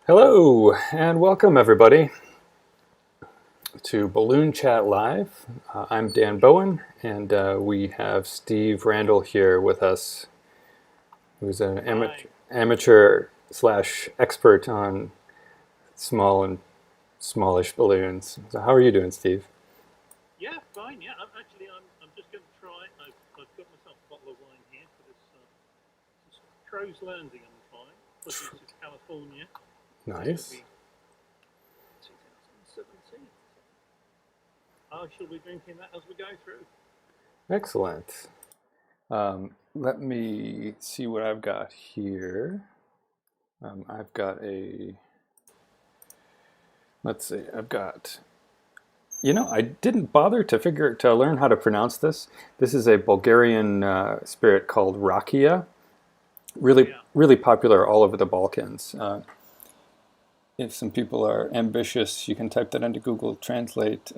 Hello and welcome everybody to Balloon Chat Live. I'm Dan Bowen and we have Steve Randall here with us, who's an amateur slash expert on small and smallish balloons. So how are you doing, Steve? Yeah, fine. Yeah, I'm just going to try. I've got myself a bottle of wine here for this Crow's Landing. I'm trying. Produces California. It's going to Nice. be 2017. I shall be drinking that as we go through. Excellent. Let me see what I've got here. I've got a, let's see, I've got, I didn't bother to learn how to pronounce this. This is a Bulgarian spirit called rakia, really, Yeah, really popular all over the Balkans. If some people are ambitious, you can type that into Google Translate,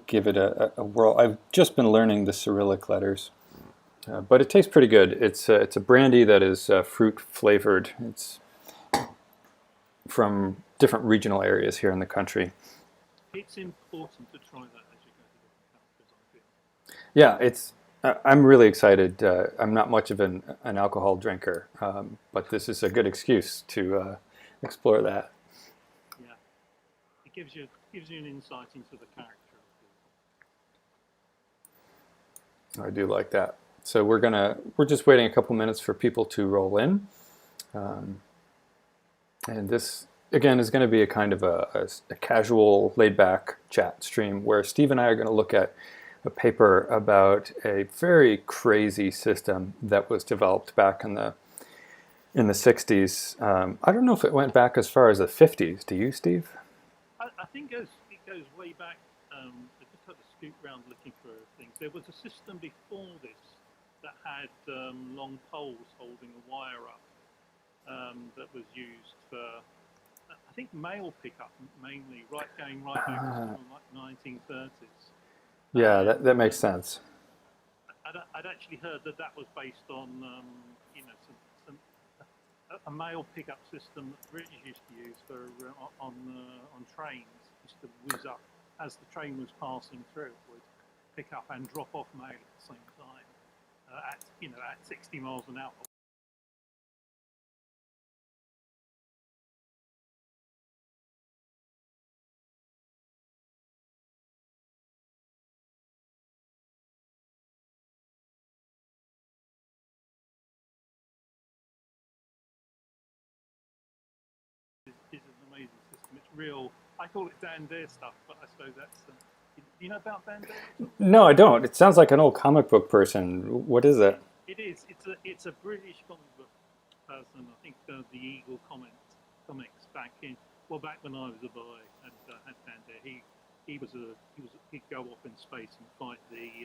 give it a whirl. I've just been learning the Cyrillic letters. But it tastes pretty good. It's a brandy that is fruit flavored. It's from different regional areas here in the country. it's important to try that as you go to different countries. I feel. Yeah, I'm really excited. I'm not much of an alcohol drinker, but this is a good excuse to explore that. Yeah, it gives you an insight into the character of I do like that. So we're just waiting a couple minutes for people to roll in, um, and this again is going to be a kind of a casual, laid-back chat stream where Steve and I are going to look at a paper about a very crazy system that was developed back in the 60s. I don't know if it went back as far as the 50s. Do you, Steve? I think it goes way back. I just had to scoot around looking for things. There was a system before this that had long poles holding a wire up that was used for, I think, mail pickup mainly, going right back to Uh, something like 1930s. yeah, And that makes sense. I'd actually heard that that was based on, some a mail pickup system that the British used to use for on trains. Used to whiz up as the train was passing through. It would pick up and drop off mail at the same time at 60 miles an hour. Is an amazing system. It's real. I call it Dan Dare stuff, but I suppose that's. Do you know about Dan Dare at all? No, I don't. It sounds like an old comic book person. What is it? It is. It's a British comic book person. I think the Eagle comics back in back when I was a boy and had Dan Dare. He'd go off in space and fight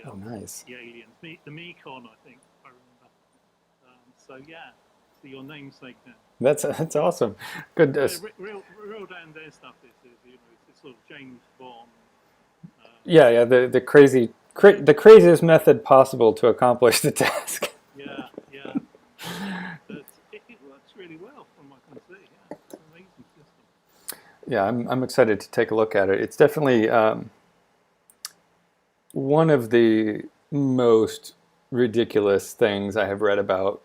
Oh, nice. the aliens. The Mekon, I think I remember. So yeah, so your namesake Dan. That's awesome. Good. Yeah, real Dan Dare stuff. This is it's sort of James Bond. Um, Yeah, yeah. The craziest method possible to accomplish the task. yeah. But it works really well from what I can see. Yeah, it's an amazing system. Yeah, I'm excited to take a look at it. It's definitely one of the most ridiculous things I have read about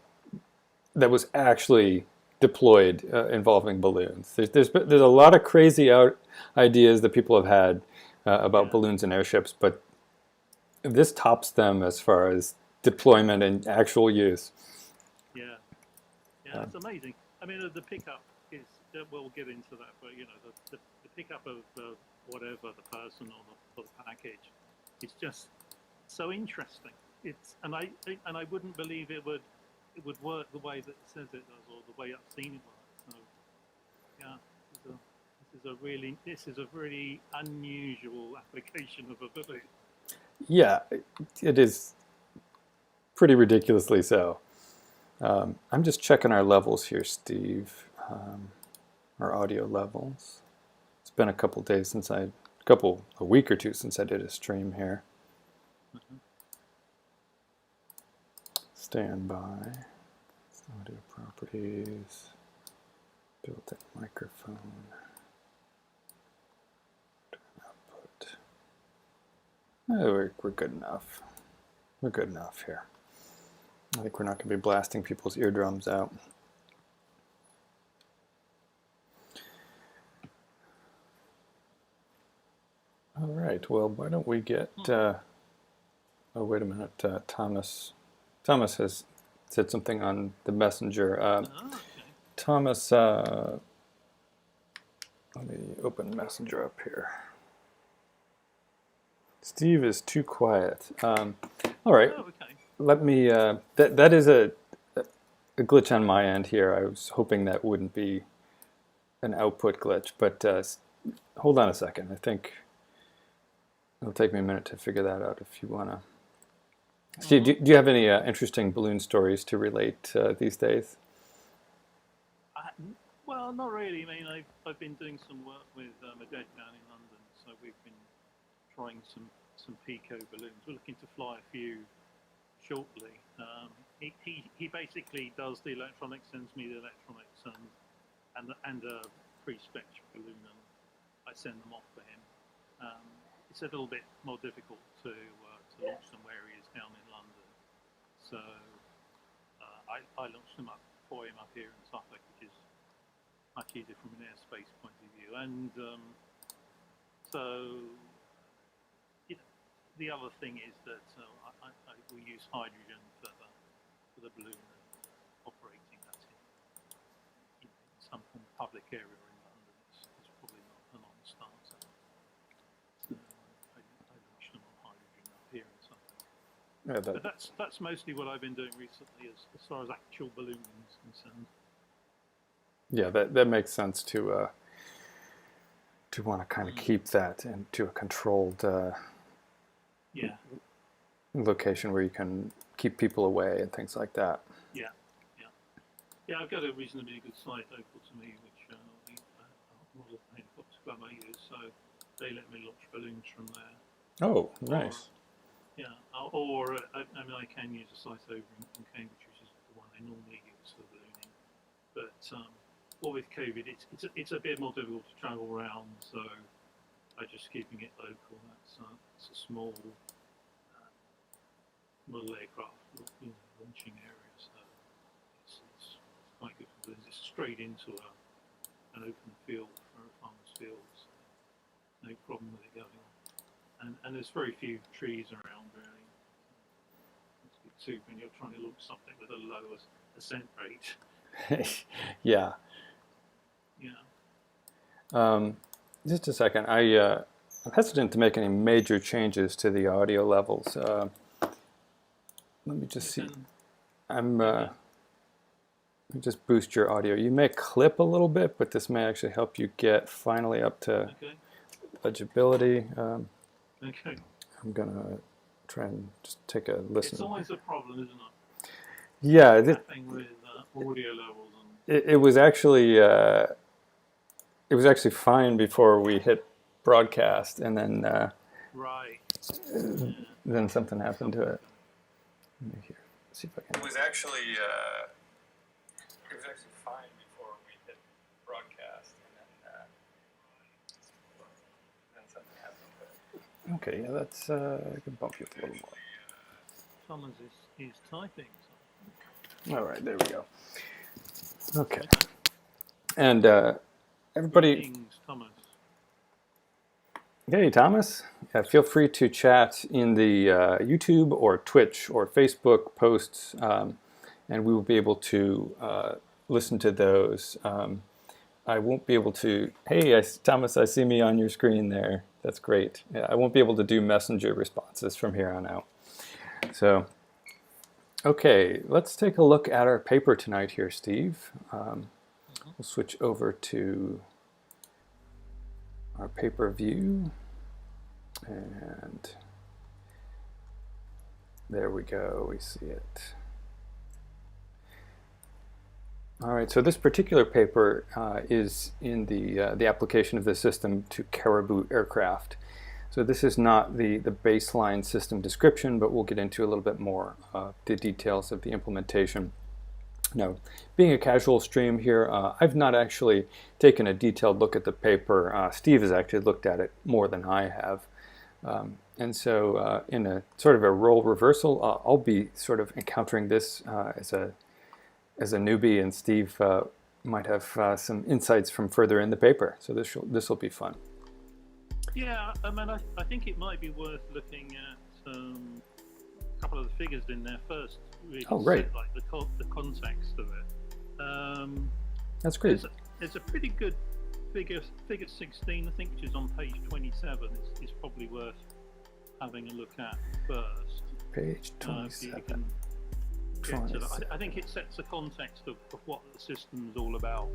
that was actually deployed involving balloons. There's a lot of crazy ideas that people have had about Yeah, balloons and airships, but this tops them as far as deployment and actual use. yeah, yeah. Uh, It's amazing. I mean, the pickup is. We'll get into that, but the pickup of whatever the person or the package, it's just so interesting. It's and I wouldn't believe it would work the way that it says it does or the way I've seen it work. So yeah, this is a really unusual application of a balloon. yeah, it is pretty ridiculously so. I'm just checking our levels here, Steve. Our audio levels. It's been a week or two since I did a stream here. Mhm. Stand by. Audio properties. Built-in microphone. Output. Oh, we're good enough. We're good enough here. I think we're not going to be blasting people's eardrums out. All right, well, why don't we get, oh, wait a minute, Thomas has said something on the messenger. Okay. Thomas, let me open messenger up here. Steve is too quiet. All right, Oh, okay. let me, that is a glitch on my end here. I was hoping that wouldn't be an output glitch, but hold on a second. I think it'll take me a minute to figure that out if you want to. Steve, do you have any interesting balloon stories to relate these days? Well, not really. I mean, I've been doing some work with a dead down in London, so we've been trying some Pico balloons. We're looking to fly a few shortly. He basically does the electronics, sends me the electronics and a pre-spec balloon, and I send them off for him. It's a little bit more difficult to launch them where he is down in London, so I launched them up for him up here in Suffolk, which is much easier from an airspace point of view. And so the other thing is that we use hydrogen for the balloon operating that in some public area in London. It's probably not a non-starter. So I launched them on hydrogen up here in Suffolk. Yeah, But that's mostly what I've been doing recently as far as actual ballooning is concerned. Yeah, that makes sense to want to kind of keep that into a controlled location where you can keep people away and things like that. Yeah, I've got a reasonably good site local to me, which model helicopter club I use, so they let me launch balloons from there. Oh, nice. Or I mean, I can use a site over in Cambridge, which is the one I normally use for ballooning. But with COVID, it's a bit more difficult to travel around, so by just keeping it local, it's a small model aircraft, launching area, so it's quite good for balloons. It's straight into an open field for a farmer's field, so no problem with it going on. And there's very few trees around, really. It's good too when you're trying to launch something with a low ascent rate. Yeah. Just a second. I'm hesitant to make any major changes to the audio levels. Let me just see. Let me just boost your audio. You may clip a little bit, but this may actually help you get finally up to legibility. Okay. I'm gonna try and just take a listen. It's always a problem, isn't it? Yeah. Thing with audio levels. It was actually fine before we hit broadcast, and then then something happened to it. Let me see if I can. It was actually fine before we hit broadcast, and then something happened to it. Okay, yeah, that's I can bump you up a little more. Thomas is typing. So. All right, there we go. Okay. And everybody. Greetings, Thomas. Hey, Thomas. Yeah, feel free to chat in the YouTube or Twitch or Facebook posts, and we will be able to listen to those. I won't be able to. Hey, Thomas, I see me on your screen there. That's great. Yeah, I won't be able to do messenger responses from here on out. So. Okay, let's take a look at our paper tonight here, Steve. We'll switch over to our paper view, and there we go, we see it. All right, so this particular paper is in the application of the system to Caribou aircraft. So this is not the baseline system description, but we'll get into a little bit more the details of the implementation. Now, being a casual stream here, I've not actually taken a detailed look at the paper. Steve has actually looked at it more than I have. And so in a sort of a role reversal, I'll be sort of encountering this as a newbie, and Steve might have some insights from further in the paper. So this will be fun. Yeah, I mean, I think it might be worth looking at a couple of the figures in there first. Really Oh, right. Like the context of it. That's great. There's a pretty good figure 16, I think, which is on page 27. Is probably worth having a look at first. Page So you can get to that. I think it sets the context of what the system's all about,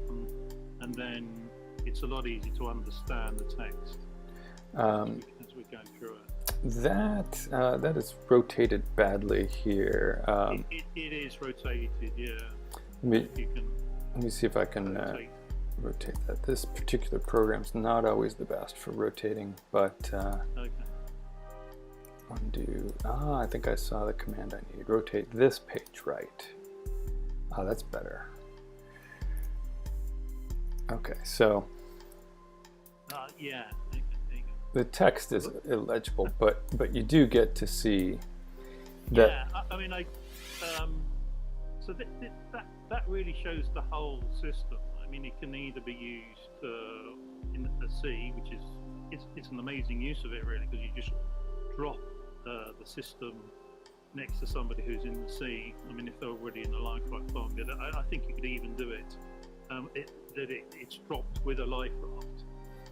and then it's a lot easier to understand the text as we go through it. That is rotated badly here. It is rotated, yeah. Let You can me see if I can rotate that. This particular program's not always the best for rotating, but okay. undo. I think I saw the command I need. Rotate this page right. That's better. Okay, so Yeah. the text is illegible, but you do get to see that. Yeah, I mean, so that really shows the whole system. I mean, it can either be used in the sea, which is it's an amazing use of it, really, because you just drop the system next to somebody who's in the sea. I mean, if they're already in the life raft, I think you could even do it. It's dropped with a life raft,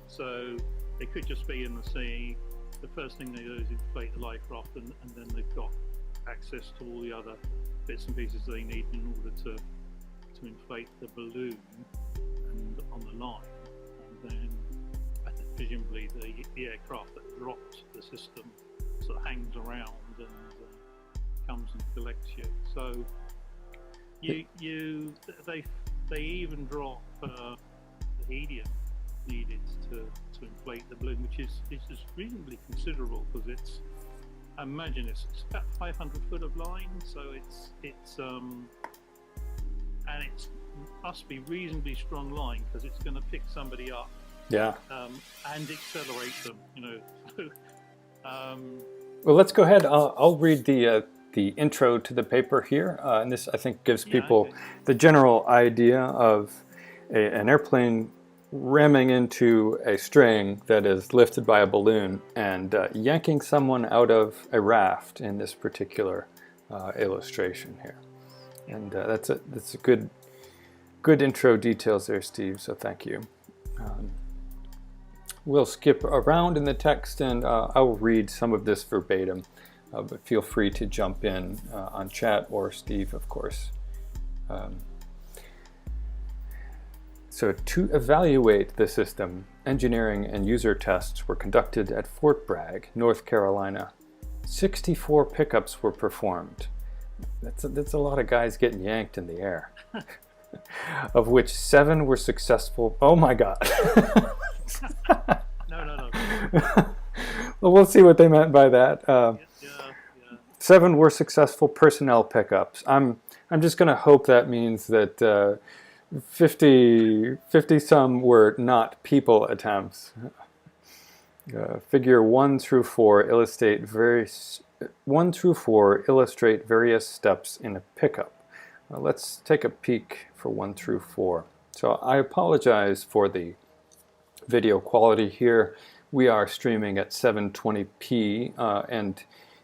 so they could just be in the sea. The first thing they do is inflate the life raft, and then they've got access to all the other bits and pieces they need in order to inflate the balloon and on the line. And then presumably the aircraft that drops the system sort of hangs around and comes and collects you. So they even drop the helium needed to inflate the balloon, which is reasonably considerable, because I imagine it's about 500 foot of line, so it's and it must be reasonably strong line, because it's going to pick somebody up, Yeah. and accelerate them, Well, let's go ahead. I'll read the intro to the paper here, and this I think gives people the general idea of an airplane ramming into a string that is lifted by a balloon and yanking someone out of a raft in this particular illustration here. And that's a good intro details there, Steve, so thank you. We'll skip around in the text, and I'll read some of this verbatim, but feel free to jump in on chat, or Steve, of course. So to evaluate the system, engineering and user tests were conducted at Fort Bragg, North Carolina. 64 pickups were performed. That's a lot of guys getting yanked in the air. Of which 7 were successful. Oh my God. No. Well, we'll see what they meant by that. Yeah. 7 were successful personnel pickups. I'm just going to hope that means that 50 some were not people attempts. Figure 1 through 4 illustrate various steps in a pickup. Let's take a peek for 1 through 4. So I apologize for the video quality here. We are streaming at 720p, and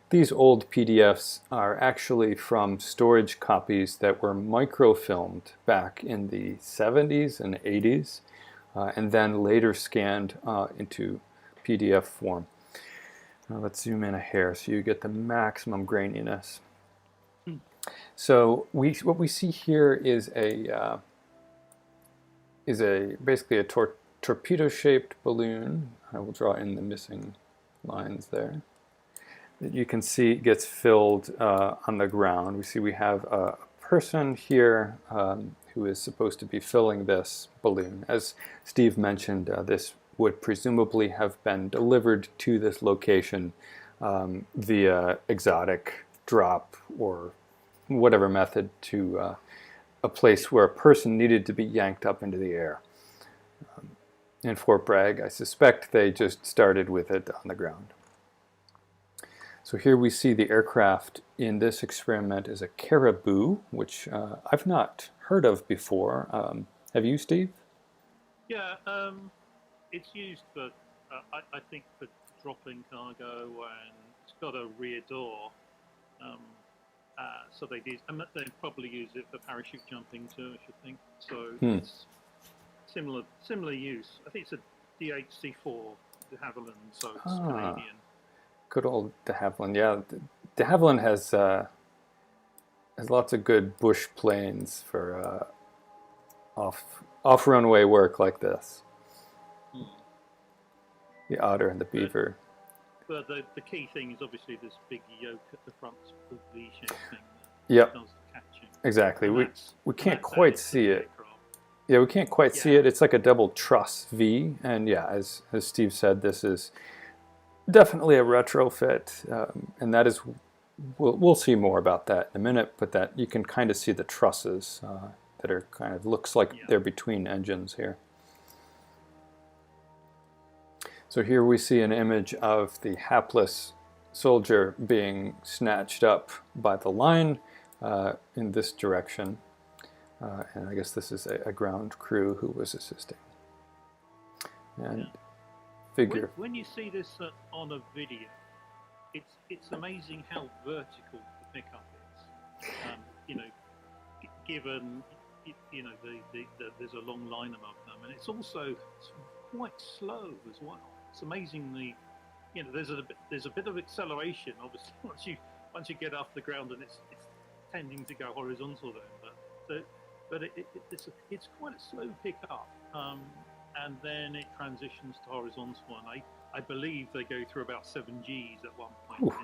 these old PDFs are actually from storage copies that were microfilmed back in the 70s and 80s, and then later scanned into PDF form. Let's zoom in a hair so you get the maximum graininess. So what we see here is basically a torpedo-shaped balloon. I will draw in the missing lines there. That you can see gets filled on the ground. We have a person here who is supposed to be filling this balloon. As Steve mentioned, this would presumably have been delivered to this location via exotic drop or whatever method to a place where a person needed to be yanked up into the air. In Fort Bragg, I suspect they just started with it on the ground. So here we see the aircraft in this experiment is a Caribou, which I've not heard of before. Have you, Steve? Yeah, it's used for, I think, for dropping cargo, and it's got a rear door. So they probably use it for parachute jumping too, I should think. So it's similar use. I think it's a DHC-4 de Havilland, so it's Canadian. Good old de Havilland. Yeah, de Havilland has lots of good bush planes for off runway work like this. The otter and the beaver. But the key thing is obviously this big yoke at the front, the V-shaped thing. Yep. Does the catching. Exactly. We can't quite see it. Yeah, we can't quite see it. It's like a double truss V, and yeah, as Steve said, this is definitely a retrofit, and that is we'll see more about that in a minute. But that you can kind of see the trusses that are kind of looks like they're between engines here. So here we see an image of the hapless soldier being snatched up by the line in this direction. And I guess this is a ground crew who was assisting. And figure. When you see this on a video, it's amazing how vertical the pickup is. Given there's a long line above them, and it's also quite slow as well. It's amazingly, there's a bit of acceleration obviously once you get off the ground, and it's tending to go horizontal then, but it's quite a slow pickup, and then it transitions to horizontal, and I believe they go through about 7 Gs at one point.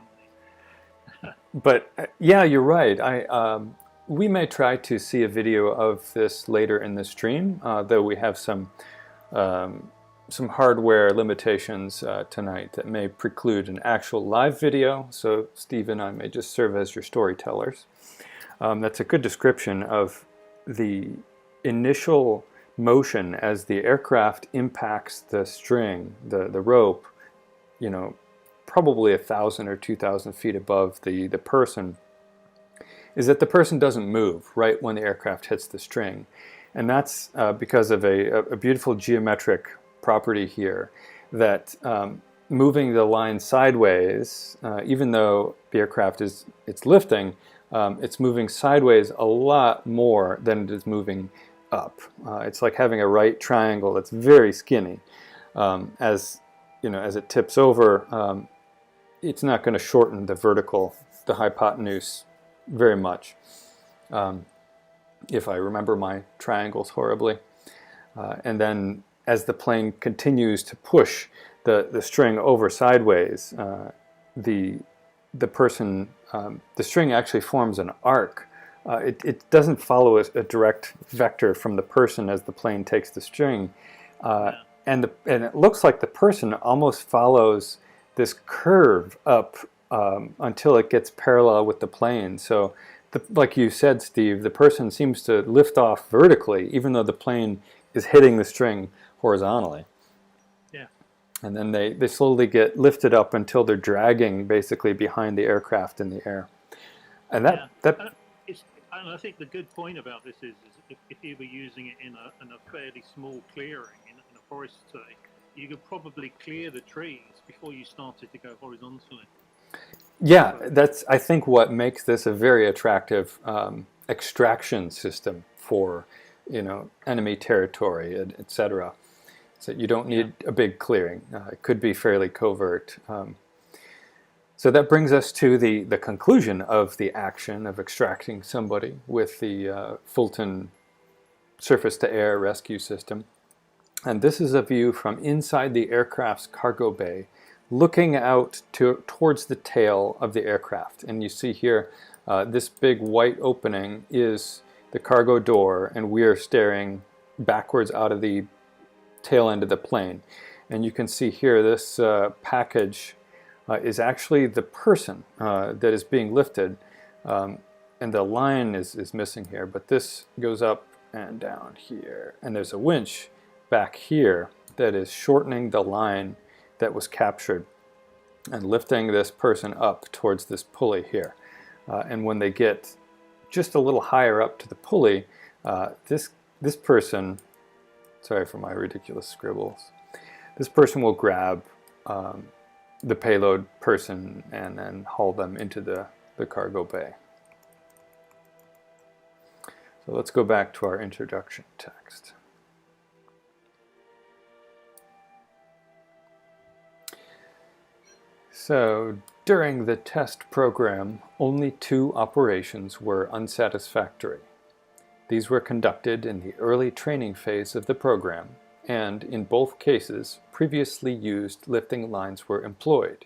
But yeah, you're right. We may try to see a video of this later in the stream, though we have some hardware limitations tonight that may preclude an actual live video, so Steve and I may just serve as your storytellers. That's a good description of the initial motion as the aircraft impacts the string, the rope, probably 1,000 or 2,000 feet above the person, is that the person doesn't move right when the aircraft hits the string. And that's because of a beautiful geometric property here, that moving the line sideways, even though the aircraft it's lifting, it's moving sideways a lot more than it is moving up. It's like having a right triangle that's very skinny. As it tips over, it's not going to shorten the hypotenuse very much. If I remember my triangles horribly. And then as the plane continues to push the string over sideways, the string actually forms an arc. It doesn't follow a direct vector from the person as the plane takes the string, and it looks like the person almost follows this curve up until it gets parallel with the plane. So, like you said, Steve, the person seems to lift off vertically, even though the plane is hitting the string horizontally. Yeah. And then they slowly get lifted up until they're dragging basically behind the aircraft in the air. And and I think the good point about this is if you were using it in a fairly small clearing in a forest, say, you could probably clear the trees before you started to go horizontally. Yeah, that's I think what makes this a very attractive extraction system for enemy territory, etc. So you don't need a big clearing. It could be fairly covert. So that brings us to the conclusion of the action of extracting somebody with the Fulton surface-to-air rescue system. And this is a view from inside the aircraft's cargo bay, looking out towards the tail of the aircraft. And you see here, this big white opening is the cargo door, and we are staring backwards out of the tail end of the plane. And you can see here this package is actually the person that is being lifted. and the line is missing here, but this goes up and down here, and there's a winch back here that is shortening the line that was captured and lifting this person up towards this pulley here. And when they get just a little higher up to the pulley, this person, sorry for my ridiculous scribbles, this person will grab the payload person and then haul them into the cargo bay. So let's go back to our introduction text. So during the test program, only 2 operations were unsatisfactory. These were conducted in the early training phase of the program, and in both cases, previously used lifting lines were employed.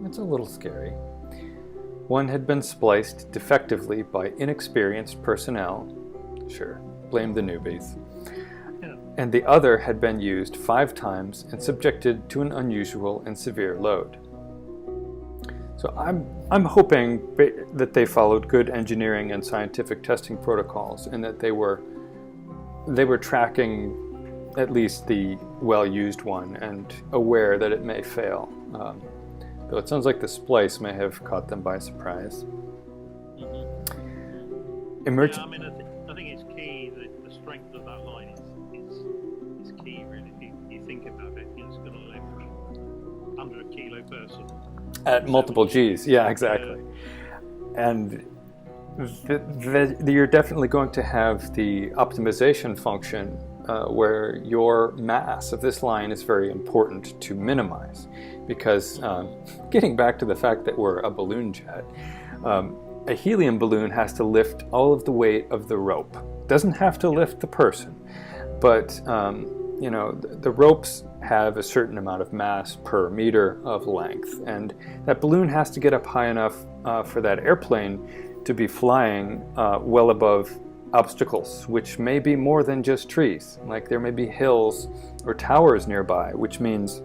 It's a little scary. One had been spliced defectively by inexperienced personnel. Sure, blame the newbies. And the other had been used 5 times and subjected to an unusual and severe load. So I'm hoping that they followed good engineering and scientific testing protocols, and that they were tracking at least the well-used one and aware that it may fail. Though it sounds like the splice may have caught them by surprise. I mean, I think it's key that the strength of that line is key, really. If you think about it, it's going to lift under a kilo person. At multiple Gs, yeah, exactly. And you're definitely going to have the optimization function where your mass of this line is very important to minimize. Because getting back to the fact that we're a balloon jet, a helium balloon has to lift all of the weight of the rope. Doesn't have to lift the person, but you know, the ropes have a certain amount of mass per meter of length, and that balloon has to get up high enough for that airplane to be flying well above obstacles, which may be more than just trees. Like there may be hills or towers nearby, which means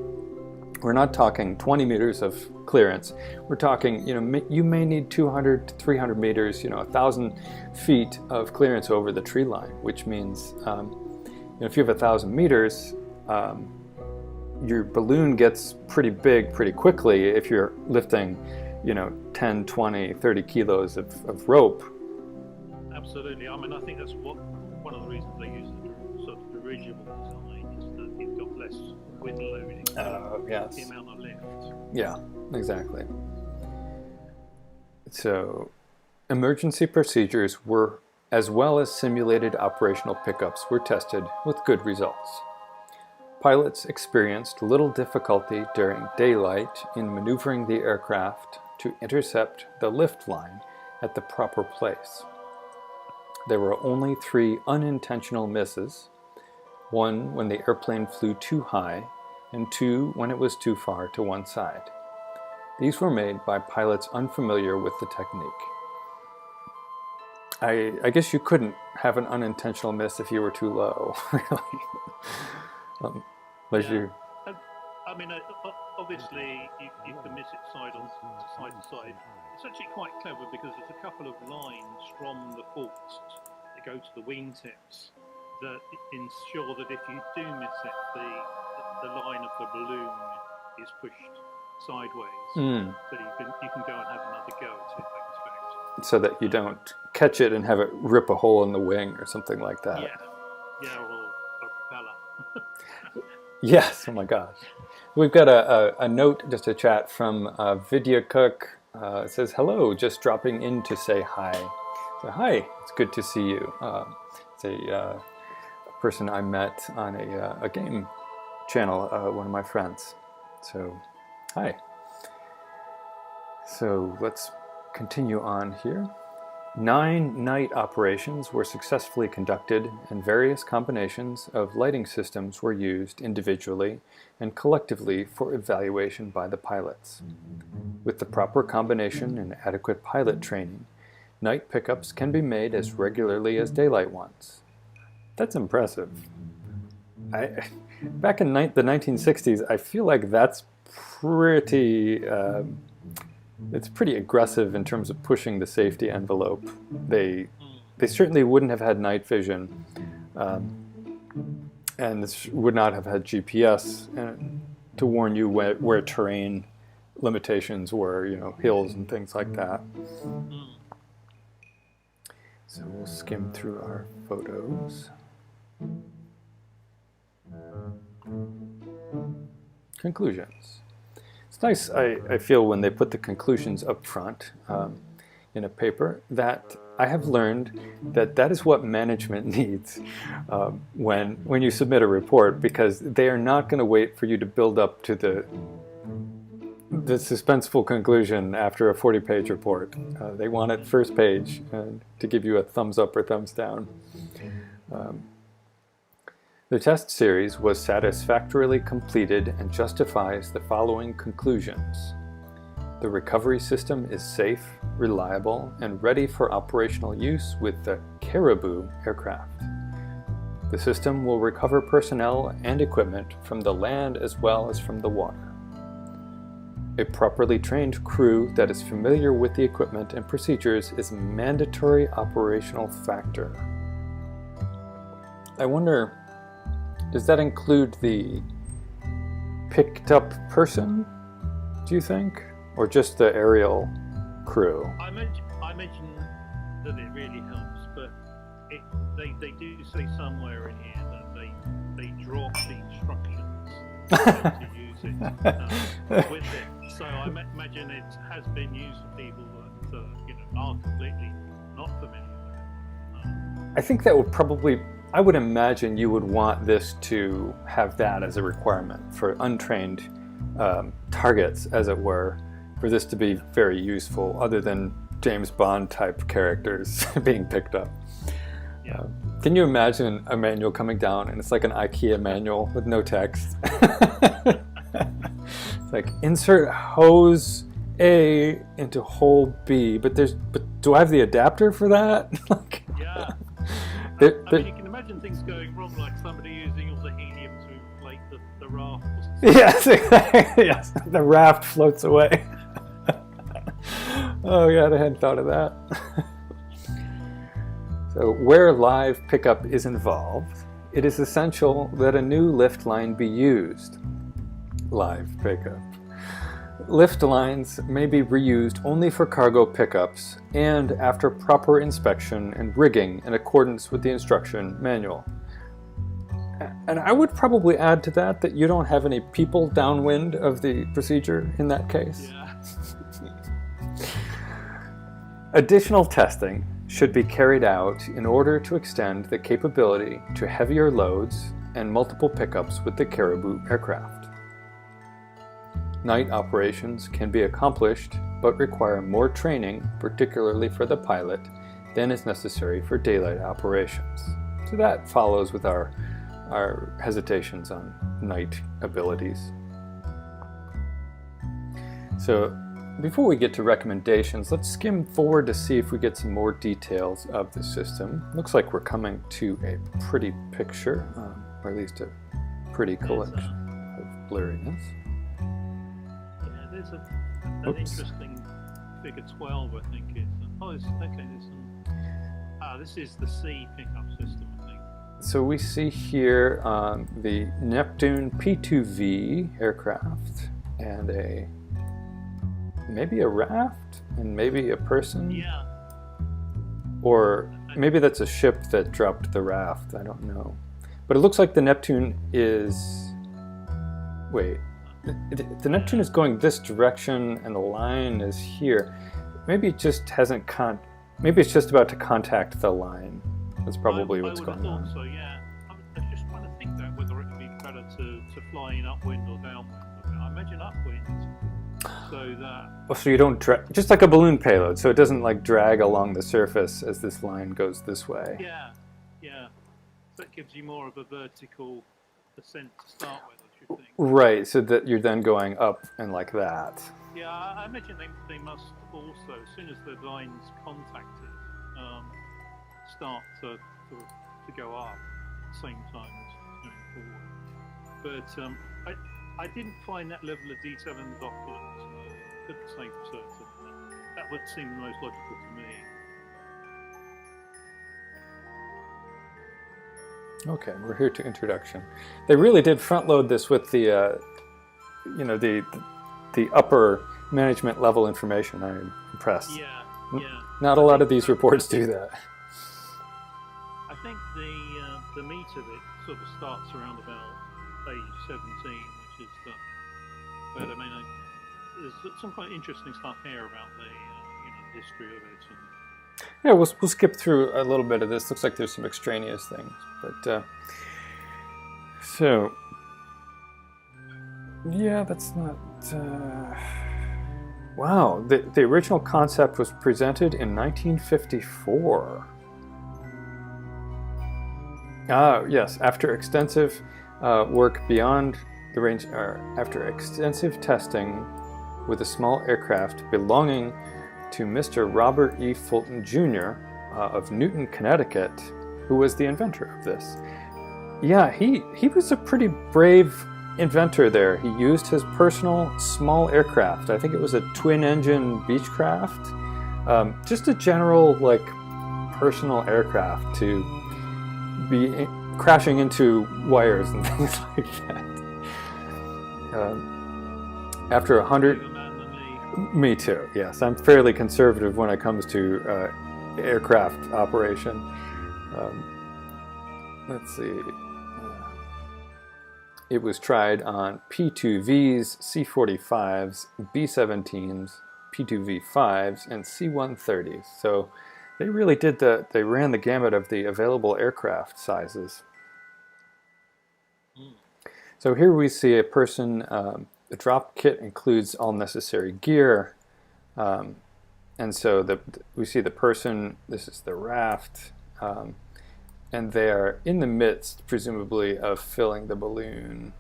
we're not talking 20 meters of clearance. We're talking, you know, you may need 200 to 300 meters, you know, 1,000 feet of clearance over the tree line, which means you know, if you have 1,000 meters, your balloon gets pretty big pretty quickly if you're lifting, you know, 10, 20, 30 kilos of rope. Absolutely. I mean, I think that's one of the reasons they use the sort of dirigible design, is that you've got less wind loading. Yes. The amount of lift. Yeah, exactly. So, emergency procedures were, as well as simulated operational pickups, were tested with good results. Pilots experienced little difficulty during daylight in maneuvering the aircraft to intercept the lift line at the proper place. There were only 3 unintentional misses, 1 when the airplane flew too high, and 2 when it was too far to one side. These were made by pilots unfamiliar with the technique. I guess you couldn't have an unintentional miss if you were too low, really. I mean, obviously, you can miss it side to side. It's actually quite clever because there's a couple of lines from the faults that go to the wingtips that ensure that if you do miss it, the line of the balloon is pushed sideways, so you can go and have another go at it, I expect. So that you don't catch it and have it rip a hole in the wing or something like that. Yeah, or a propeller. Yes, oh my gosh. We've got a note, just a chat from Vidya Cook. It says, hello, just dropping in to say hi. So, hi, it's good to see you. It's a person I met on a game channel, one of my friends. So, hi. So, let's continue on here. 9 night operations were successfully conducted, and various combinations of lighting systems were used individually and collectively for evaluation by the pilots. With the proper combination and adequate pilot training, night pickups can be made as regularly as daylight ones. That's impressive. Back in the 1960s, I feel like that's pretty it's pretty aggressive in terms of pushing the safety envelope. They certainly wouldn't have had night vision, and this would not have had GPS to warn you where terrain limitations were, hills and things like that. So we'll skim through our photos. Conclusions. It's nice, I feel, when they put the conclusions up front in a paper, that I have learned that is what management needs when you submit a report, because they are not going to wait for you to build up to the suspenseful conclusion after a 40-page report. They want it first page to give you a thumbs up or thumbs down. The test series was satisfactorily completed and justifies the following conclusions. The recovery system is safe, reliable, and ready for operational use with the Caribou aircraft. The system will recover personnel and equipment from the land as well as from the water. A properly trained crew that is familiar with the equipment and procedures is a mandatory operational factor. I wonder, does that include the picked up person, do you think? Or just the aerial crew? I mention that it really helps, but they do say somewhere in here that they drop the instructions to use it with it. So I imagine it has been used for people that are completely not familiar with it. I think that would probably, I would imagine you would want this to have that as a requirement for untrained targets, as it were, for this to be very useful, other than James Bond type characters being picked up. Yeah. Can you imagine a manual coming down and it's like an IKEA manual with no text? It's like, insert hose A into hole B, but do I have the adapter for that? Yeah. I mean, you can imagine things going wrong, like somebody using all the helium to inflate the raft. Yes, exactly. Yes, the raft floats away. Oh God, I hadn't thought of that. So where live pickup is involved, it is essential that a new lift line be used. Live pickup. Lift lines may be reused only for cargo pickups and after proper inspection and rigging in accordance with the instruction manual. And I would probably add to that you don't have any people downwind of the procedure in that case. Yeah. Additional testing should be carried out in order to extend the capability to heavier loads and multiple pickups with the Caribou aircraft. Night operations can be accomplished but require more training, particularly for the pilot, than is necessary for daylight operations. So that follows with our hesitations on night abilities. So before we get to recommendations, let's skim forward to see if we get some more details of the system. Looks like we're coming to a pretty picture, or at least a pretty collection of blurriness. Yeah, there's an interesting figure 12, I think it's. Oh, there's some. This is the C pickup system, I think. So we see here the Neptune P2V aircraft and maybe a raft and maybe a person. Yeah. Or maybe that's a ship that dropped the raft, I don't know. But it looks like the Neptune is... Wait, the Neptune is going this direction and the line is here. Maybe it just hasn't maybe it's just about to contact the line. That's probably what's going on. I would have thought so, yeah. I was just trying to think that whether it would be better to fly in upwind or downwind. I imagine upwind, so that... Oh, so you don't drag, just like a balloon payload, so it doesn't like drag along the surface as this line goes this way. Yeah, yeah. So it gives you more of a vertical descent to start with, I should think. Right, so that you're then going up and like that. Yeah, I imagine they must also, as soon as the line's contacted, start to go up at the same time as going forward. But I didn't find that level of detail in the document. Couldn't say for certain. that would seem the most logical to me. Okay, we're here to introduction. They really did front load this with the, you know, the upper management level information. I'm impressed. Yeah, yeah. Not a lot of these reports do that. I think the meat of it sort of starts around about page 17, which is the. But I mean, there's some quite interesting stuff here about the the history of it. And, Yeah, we'll skip through a little bit of this. Looks like there's some extraneous things, but so yeah, that's not. Wow, the original concept was presented in 1954. Ah, yes, after extensive work beyond the range, after extensive testing with a small aircraft belonging to Mr. Robert E. Fulton Jr. Of Newton, Connecticut, who was the inventor of this. Yeah, he was a pretty brave inventor there. He used his personal small aircraft. I think it was a twin-engine Beechcraft. Just a general, like, personal aircraft to be crashing into wires and things like that. After 100... Me too, yes. I'm fairly conservative when it comes to aircraft operation. Let's see. It was tried on P-2Vs, C-45s, B-17s, P-2V-5s, and C-130s. So they really did they ran the gamut of the available aircraft sizes. So here we see a person, the drop kit includes all necessary gear. And so we see the person, this is the raft, and they are in the midst, presumably, of filling the balloon.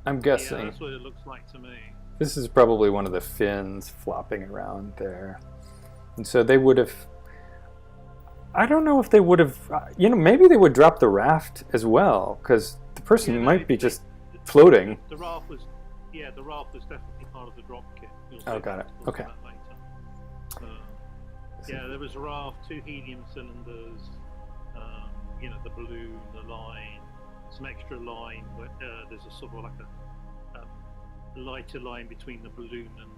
I'm guessing. Yeah, that's what it looks like to me. This is probably one of the fins flopping around there. And so they would have, I don't know if they would have, maybe they would drop the raft as well, because the person might be just floating. The raft was definitely part of the drop kit. Oh, got it. Okay. Yeah, there was a raft, 2 helium cylinders, the balloon, the line, some extra line. There's a sort of like a lighter line between the balloon and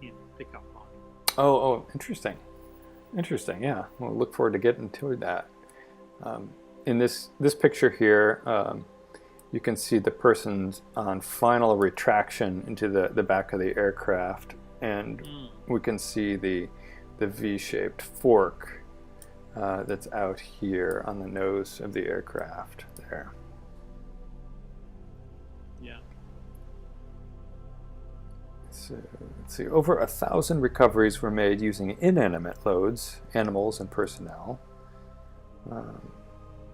the pickup line. Oh, interesting. Interesting. Yeah, we'll look forward to getting to that. In this picture here, you can see the person's on final retraction into the back of the aircraft, and we can see the V-shaped fork that's out here on the nose of the aircraft there. Yeah. So let's see, over 1,000 recoveries were made using inanimate loads, animals and personnel.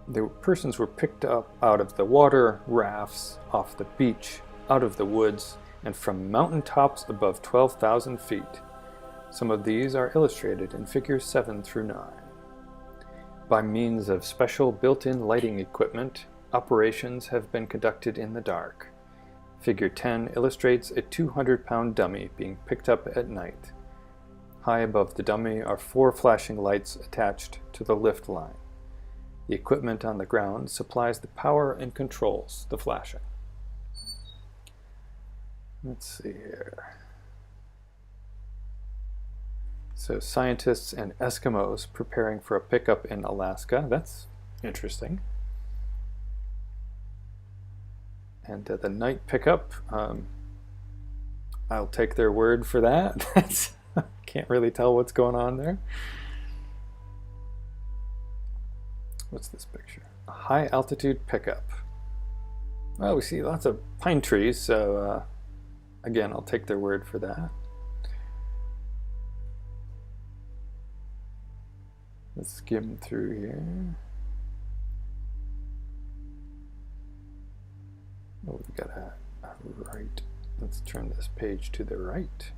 The persons were picked up out of the water, rafts, off the beach, out of the woods, and from mountain tops above 12,000 feet. Some of these are illustrated in figures 7 through 9. By means of special built-in lighting equipment, operations have been conducted in the dark. Figure 10 illustrates a 200-pound dummy being picked up at night. High above the dummy are 4 flashing lights attached to the lift line. The equipment on the ground supplies the power and controls the flashing. Let's see here. So scientists and Eskimos preparing for a pickup in Alaska. That's interesting. And the night pickup, I'll take their word for that. Can't really tell what's going on there. What's this picture? A high altitude pickup. Well, we see lots of pine trees, so again, I'll take their word for that. Let's skim through here. Oh, we've got a right. Let's turn this page to the right.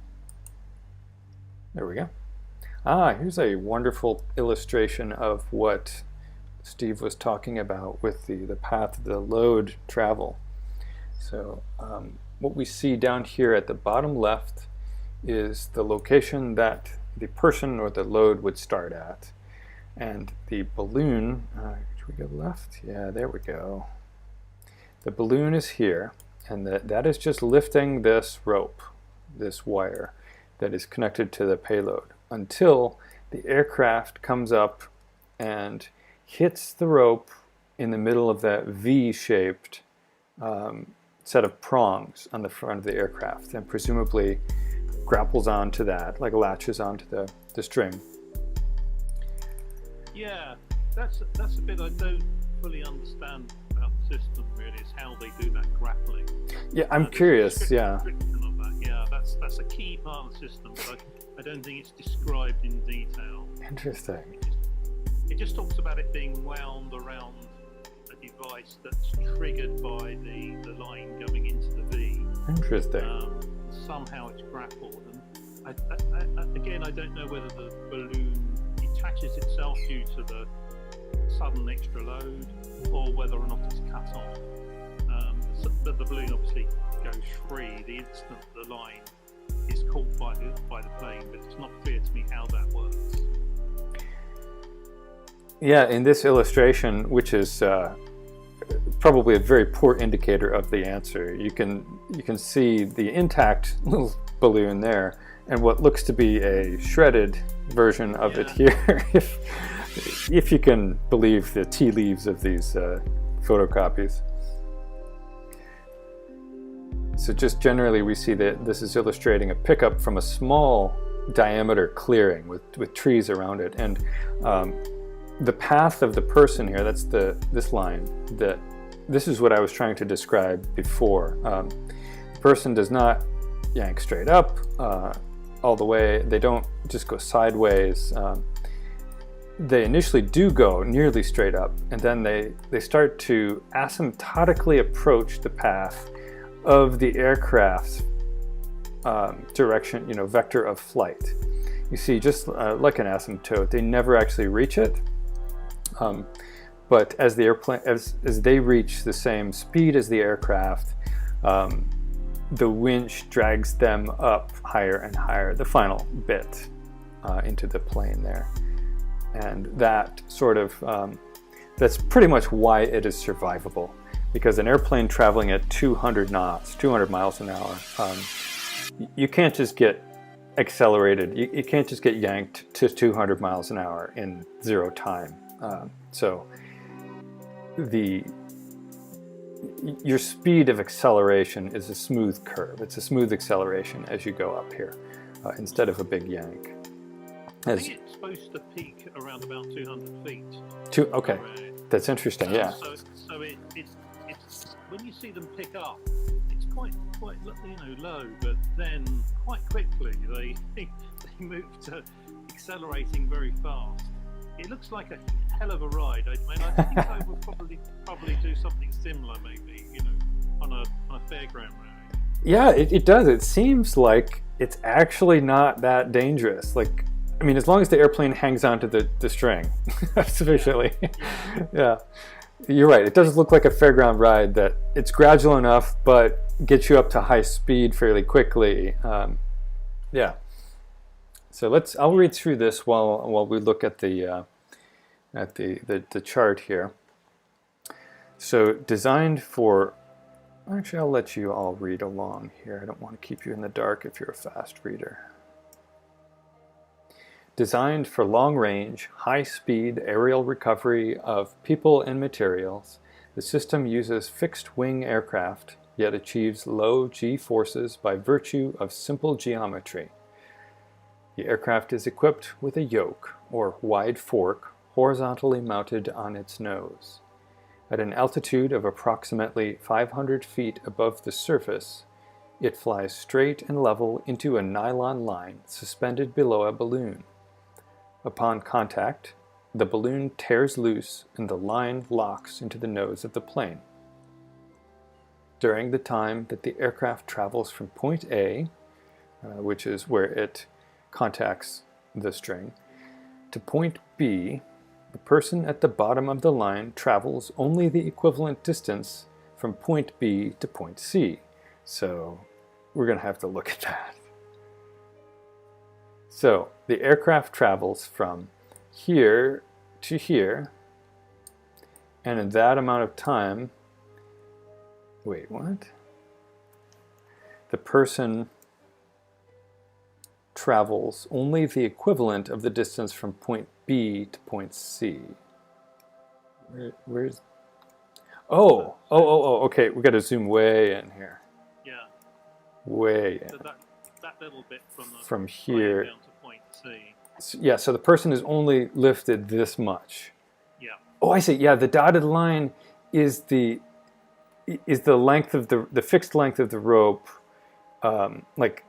There we go. Ah, here's a wonderful illustration of what Steve was talking about with the path of the load travel. So what we see down here at the bottom left is the location that the person or the load would start at. And the balloon, should we go left? Yeah, there we go. The balloon is here, and that is just lifting this rope, this wire that is connected to the payload until the aircraft comes up and hits the rope in the middle of that V-shaped set of prongs on the front of the aircraft, and presumably grapples onto that, like latches onto the string. Yeah, that's a bit I don't fully understand about the system. Really, is how they do that grappling. Yeah, I'm curious. Yeah. Of that. Yeah, that's a key part of the system, but I don't think it's described in detail. Interesting. It just talks about it being wound around a device that's triggered by the line going into the V. Interesting. Somehow it's grappled, and again, I don't know whether the balloon detaches itself due to the sudden extra load, or whether or not it's cut off. The balloon obviously goes free the instant the line is caught by the plane, but it's not clear to me how that works. Yeah, in this illustration, which is probably a very poor indicator of the answer, you can see the intact little balloon there, and what looks to be a shredded version of it here, if you can believe the tea leaves of these photocopies. So just generally, we see that this is illustrating a pickup from a small diameter clearing with trees around it, and the path of the person here, that's this line, this is what I was trying to describe before. The person does not yank straight up all the way. They don't just go sideways. They initially do go nearly straight up, and then they start to asymptotically approach the path of the aircraft's direction, vector of flight. You see, just like an asymptote, they never actually reach it. But as the airplane, as they reach the same speed as the aircraft, the winch drags them up higher and higher, the final bit into the plane there. And that sort of, that's pretty much why it is survivable. Because an airplane traveling at 200 knots, 200 miles an hour, you can't just get accelerated, you can't just get yanked to 200 miles an hour in zero time. So your speed of acceleration is a smooth curve. It's a smooth acceleration as you go up here, instead of a big yank. I think it's supposed to peak around about 200 feet. Okay, that's interesting. Yeah. So it's when you see them pick up, it's quite low, but then quite quickly they move to accelerating very fast. It looks like a hell of a ride. I think I would probably do something similar, maybe, on a fairground ride. Yeah, it does. It seems like it's actually not that dangerous. Like, I mean, as long as the airplane hangs onto the string sufficiently. Yeah. You're right. It does look like a fairground ride that it's gradual enough, but gets you up to high speed fairly quickly. Yeah. So I'll read through this while we look at the chart here. So designed for, actually I'll let you all read along here. I don't want to keep you in the dark if you're a fast reader. Designed for long-range, high-speed aerial recovery of people and materials, the system uses fixed-wing aircraft, yet achieves low G-forces by virtue of simple geometry. The aircraft is equipped with a yoke, or wide fork, horizontally mounted on its nose. At an altitude of approximately 500 feet above the surface, it flies straight and level into a nylon line suspended below a balloon. Upon contact, the balloon tears loose and the line locks into the nose of the plane. During the time that the aircraft travels from point A, which is where it contacts the string, to point B, the person at the bottom of the line travels only the equivalent distance from point B to point C. So we're going to have to look at that. So the aircraft travels from here to here, and in that amount of time, wait, what? The person travels only the equivalent of the distance from point B to point C. Where's... Oh, okay, we got to zoom way in here. Yeah. Way in. So that little bit from here down to point C. Yeah, so the person is only lifted this much. Yeah. Oh, I see. Yeah, the dotted line is the length of the fixed length of the rope. Like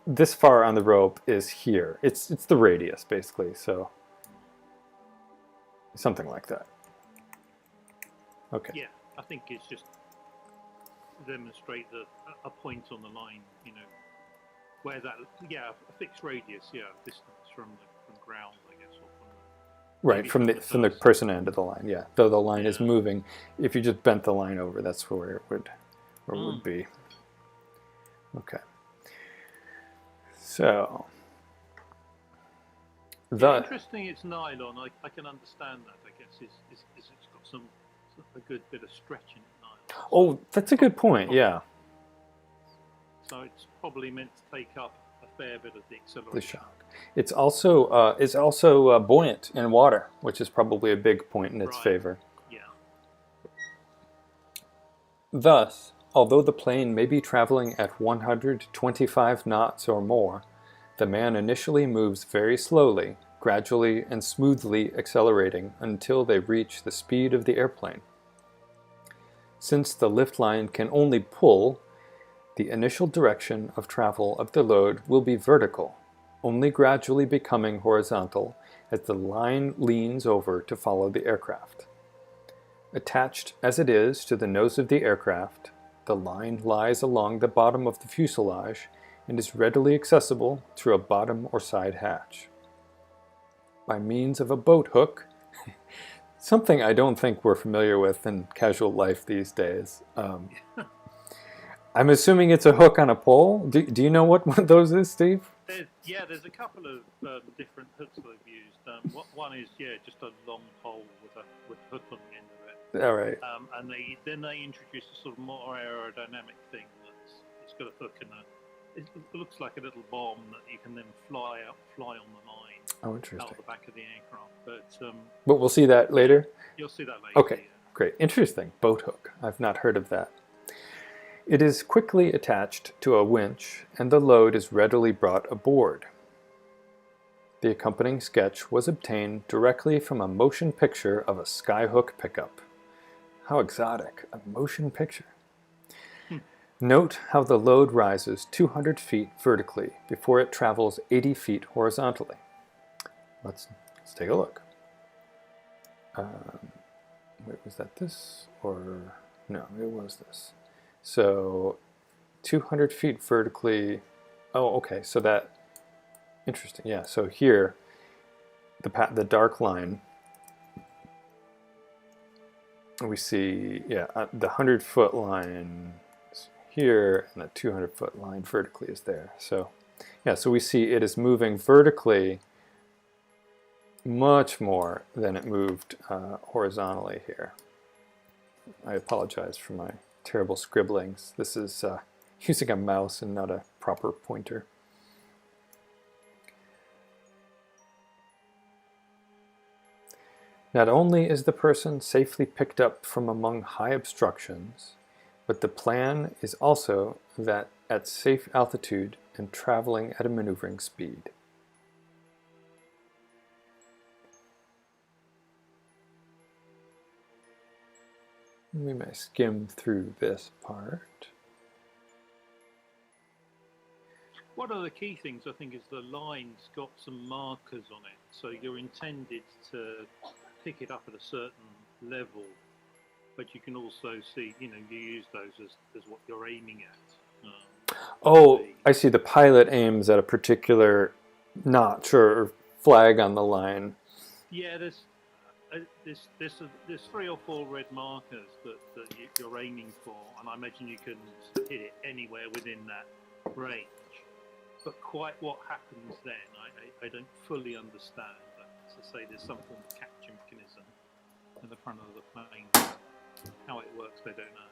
this far on the rope is here. It's the radius basically. So something like that. Okay. Yeah, I think it's just to demonstrate a point on the line. You know, where that a fixed radius. Yeah, distance from ground, I guess, or from right from the person end of the line. Yeah, though the line is moving. If you just bent the line over, that's where it would be. Okay. So interesting. It's nylon. I can understand that. I guess it's got a good bit of stretch in it. Nylon. Oh, that's a good point. Yeah. So it's probably meant to take up a fair bit of the acceleration. The shock. It's also buoyant in water, which is probably a big point in its favor. Yeah. Thus, although the plane may be traveling at 125 knots or more, the man initially moves very slowly, gradually and smoothly accelerating until they reach the speed of the airplane. Since the lift line can only pull, the initial direction of travel of the load will be vertical, only gradually becoming horizontal as the line leans over to follow the aircraft. Attached as it is to the nose of the aircraft, the line lies along the bottom of the fuselage and is readily accessible through a bottom or side hatch. By means of a boat hook, something I don't think we're familiar with in casual life these days. I'm assuming it's a hook on a pole. Do you know what one of those is, Steve? There's a couple of different hooks that I've used. One is just a long pole with a hook on the end of it. All right. And then they introduce a sort of more aerodynamic thing it's got a hook and it looks like a little bomb that you can then fly on the line. Oh, interesting. Out the back of the aircraft, but we'll see that later. You'll see that later. Okay, great, interesting. Boat hook. I've not heard of that. It is quickly attached to a winch, and the load is readily brought aboard. The accompanying sketch was obtained directly from a motion picture of a skyhook pickup. How exotic! A motion picture. Note how the load rises 200 feet vertically before it travels 80 feet horizontally. Let's take a look. Wait, was that this? Or no, it was this. So 200 feet vertically. Oh, okay. So that, interesting. Yeah. So here, the dark line, we see, the 100-foot line is here, and the 200-foot line vertically is there. So, so we see it is moving vertically much more than it moved horizontally here. I apologize for my terrible scribblings. This is using a mouse and not a proper pointer. Not only is the person safely picked up from among high obstructions, but the plan is also that at safe altitude and traveling at a maneuvering speed. We may skim through this part. One of the key things I think is the line's got some markers on it, so you're intended to pick it up at a certain level, but you can also see, you use those as what you're aiming at. I see. The pilot aims at a particular notch or flag on the line. Yeah, there's 3 or 4 red markers that you're aiming for, and I imagine you can hit it anywhere within that range. but quite what happens then, I don't fully understand. But as I say, there's some form of capture mechanism in the front of the plane. How it works, they don't know.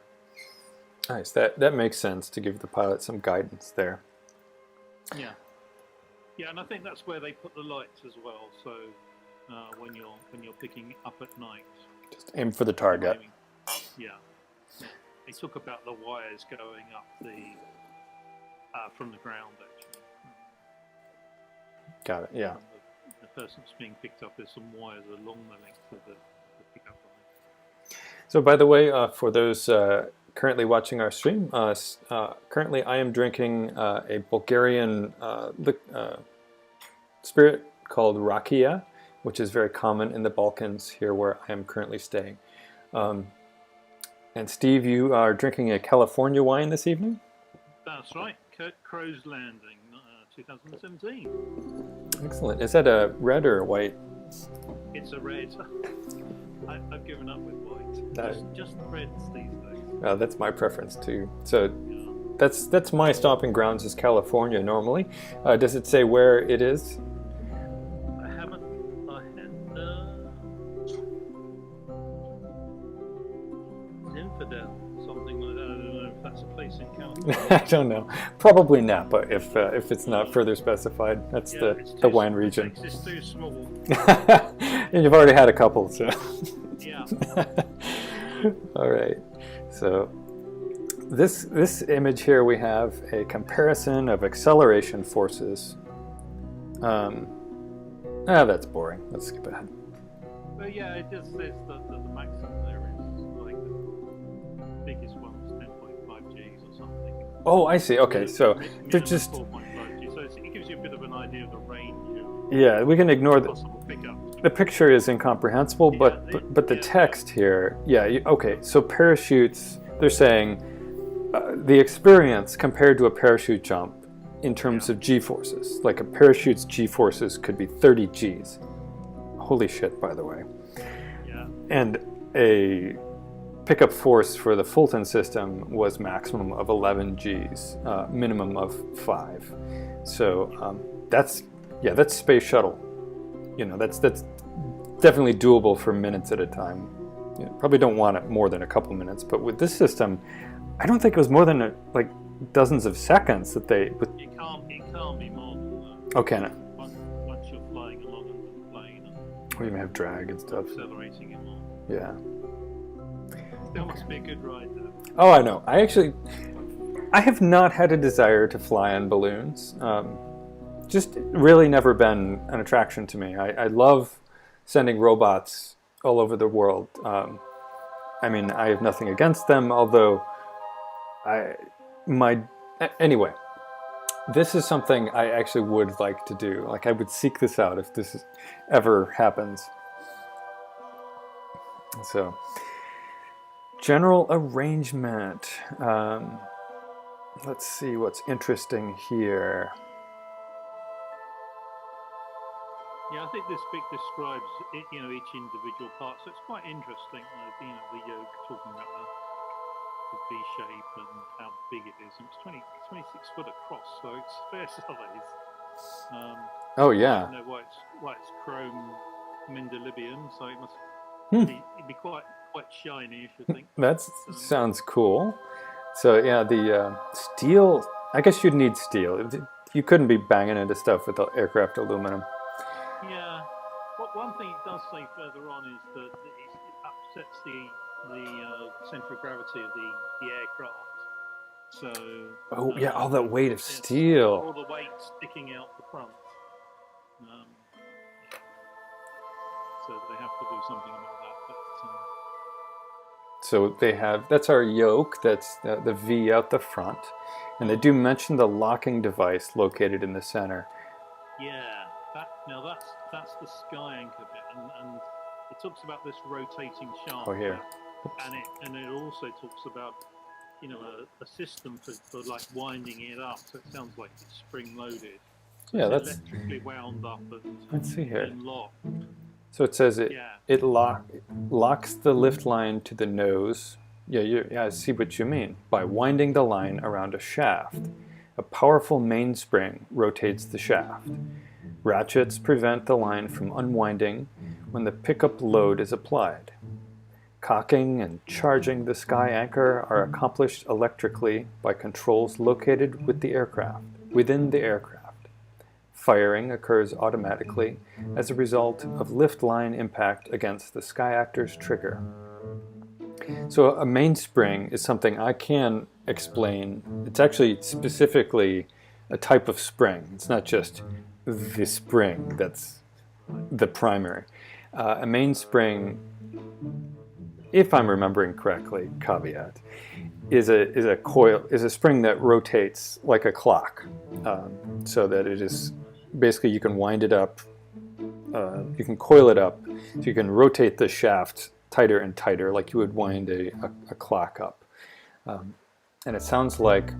Nice. That makes sense to give the pilot some guidance there. Yeah. Yeah, and I think that's where they put the lights as well. So when you're picking up at night, Just aim for the target. Yeah. They talk about the wires going up from the ground actually. Got it. Yeah. The person that's being picked up, there's some wires along the length of the pickup line. So, by the way, for those currently watching our stream, currently I am drinking a Bulgarian spirit called rakia, which is very common in the Balkans here where I am currently staying. And Steve, you are drinking a California wine this evening? That's right, Kurt Crow's Landing, 2017. Excellent. Is that a red or a white? It's a red. I've given up with white. Just reds these days. That's my preference too. So Yeah. that's my stomping grounds is California normally. Does it say where it is? I haven't. Infidel, something like that. I don't know if that's a place in California. I don't know. Probably Napa if it's not further specified. That's Yeah, the wine region. It's too small. And you've already had a couple, so. Yeah. All right. So this image here we have a comparison of acceleration forces. That's boring. Let's skip ahead. But yeah, it just says that the maximum there is like the biggest one was 10.5 Gs or something. Oh, I see. Okay, so they're just 4.5 Gs. So it gives you a bit of an idea of the range of yeah. We can ignore the possible pickups. the picture is incomprehensible, Yeah, but the text here, yeah. Okay, so parachutes. They're saying the experience compared to a parachute jump in terms of G-forces. Like a parachute's G-forces could be 30 Gs. Holy shit, by the way. Yeah. And a pickup force for the Fulton system was maximum of 11 Gs, minimum of 5. So that's space shuttle. You know, that's definitely doable for minutes at a time. You probably don't want it more than a couple minutes, but with this system, I don't think it was more than like dozens of seconds that they. It can't be more than that. Oh, can it? Once you're flying along under the plane and Or you may have drag and stuff. accelerating it more. Yeah. Still must be a good ride though. Oh, I know. I have not had a desire to fly on balloons. Just really never been an attraction to me. I love sending robots all over the world. I mean, I have nothing against them, although anyway, this is something I actually would like to do. Like, I would seek this out if this ever happens. So, general arrangement. Let's see what's interesting here. Yeah, I think this bit describes each individual part, so it's quite interesting. The yoke talking about the V shape and how big it is. And it's 26 foot across, so it's fair size. Oh I yeah. don't know why it's chrome mindolibium, so it must be quite shiny, I should think. That sounds cool. So yeah, the steel. I guess you'd need steel. You couldn't be banging into stuff with the aircraft aluminum. Yeah. One thing it does say further on is that it upsets the center of gravity of the aircraft. So. Oh yeah, all that weight of steel. All the weight sticking out the front. So they have to do something about that. But, so they have, that's our yoke, that's the V out the front. And they do mention the locking device located in the center. yeah, that's the sky anchor bit, and it talks about this rotating shaft. Oh, here. And it also talks about a system for like winding it up, so it sounds like it's spring loaded. Yeah, it's that's. electrically wound up Let's see here. and locked. So it says it locks the lift line to the nose. Yeah, I see what you mean. By winding the line around a shaft. A powerful mainspring rotates the shaft. Ratchets prevent the line from unwinding when the pickup load is applied. Cocking and charging the sky anchor are accomplished electrically by controls located within the aircraft. Firing occurs automatically as a result of lift line impact against the sky actor's trigger. So a mainspring is something I can explain. It's actually specifically a type of spring. It's not just the spring that's the primary. A mainspring, if I'm remembering correctly, caveat, is a spring that rotates like a clock, so that it is basically you can wind it up, you can coil it up, so you can rotate the shaft tighter and tighter, like you would wind a clock up. And it sounds like,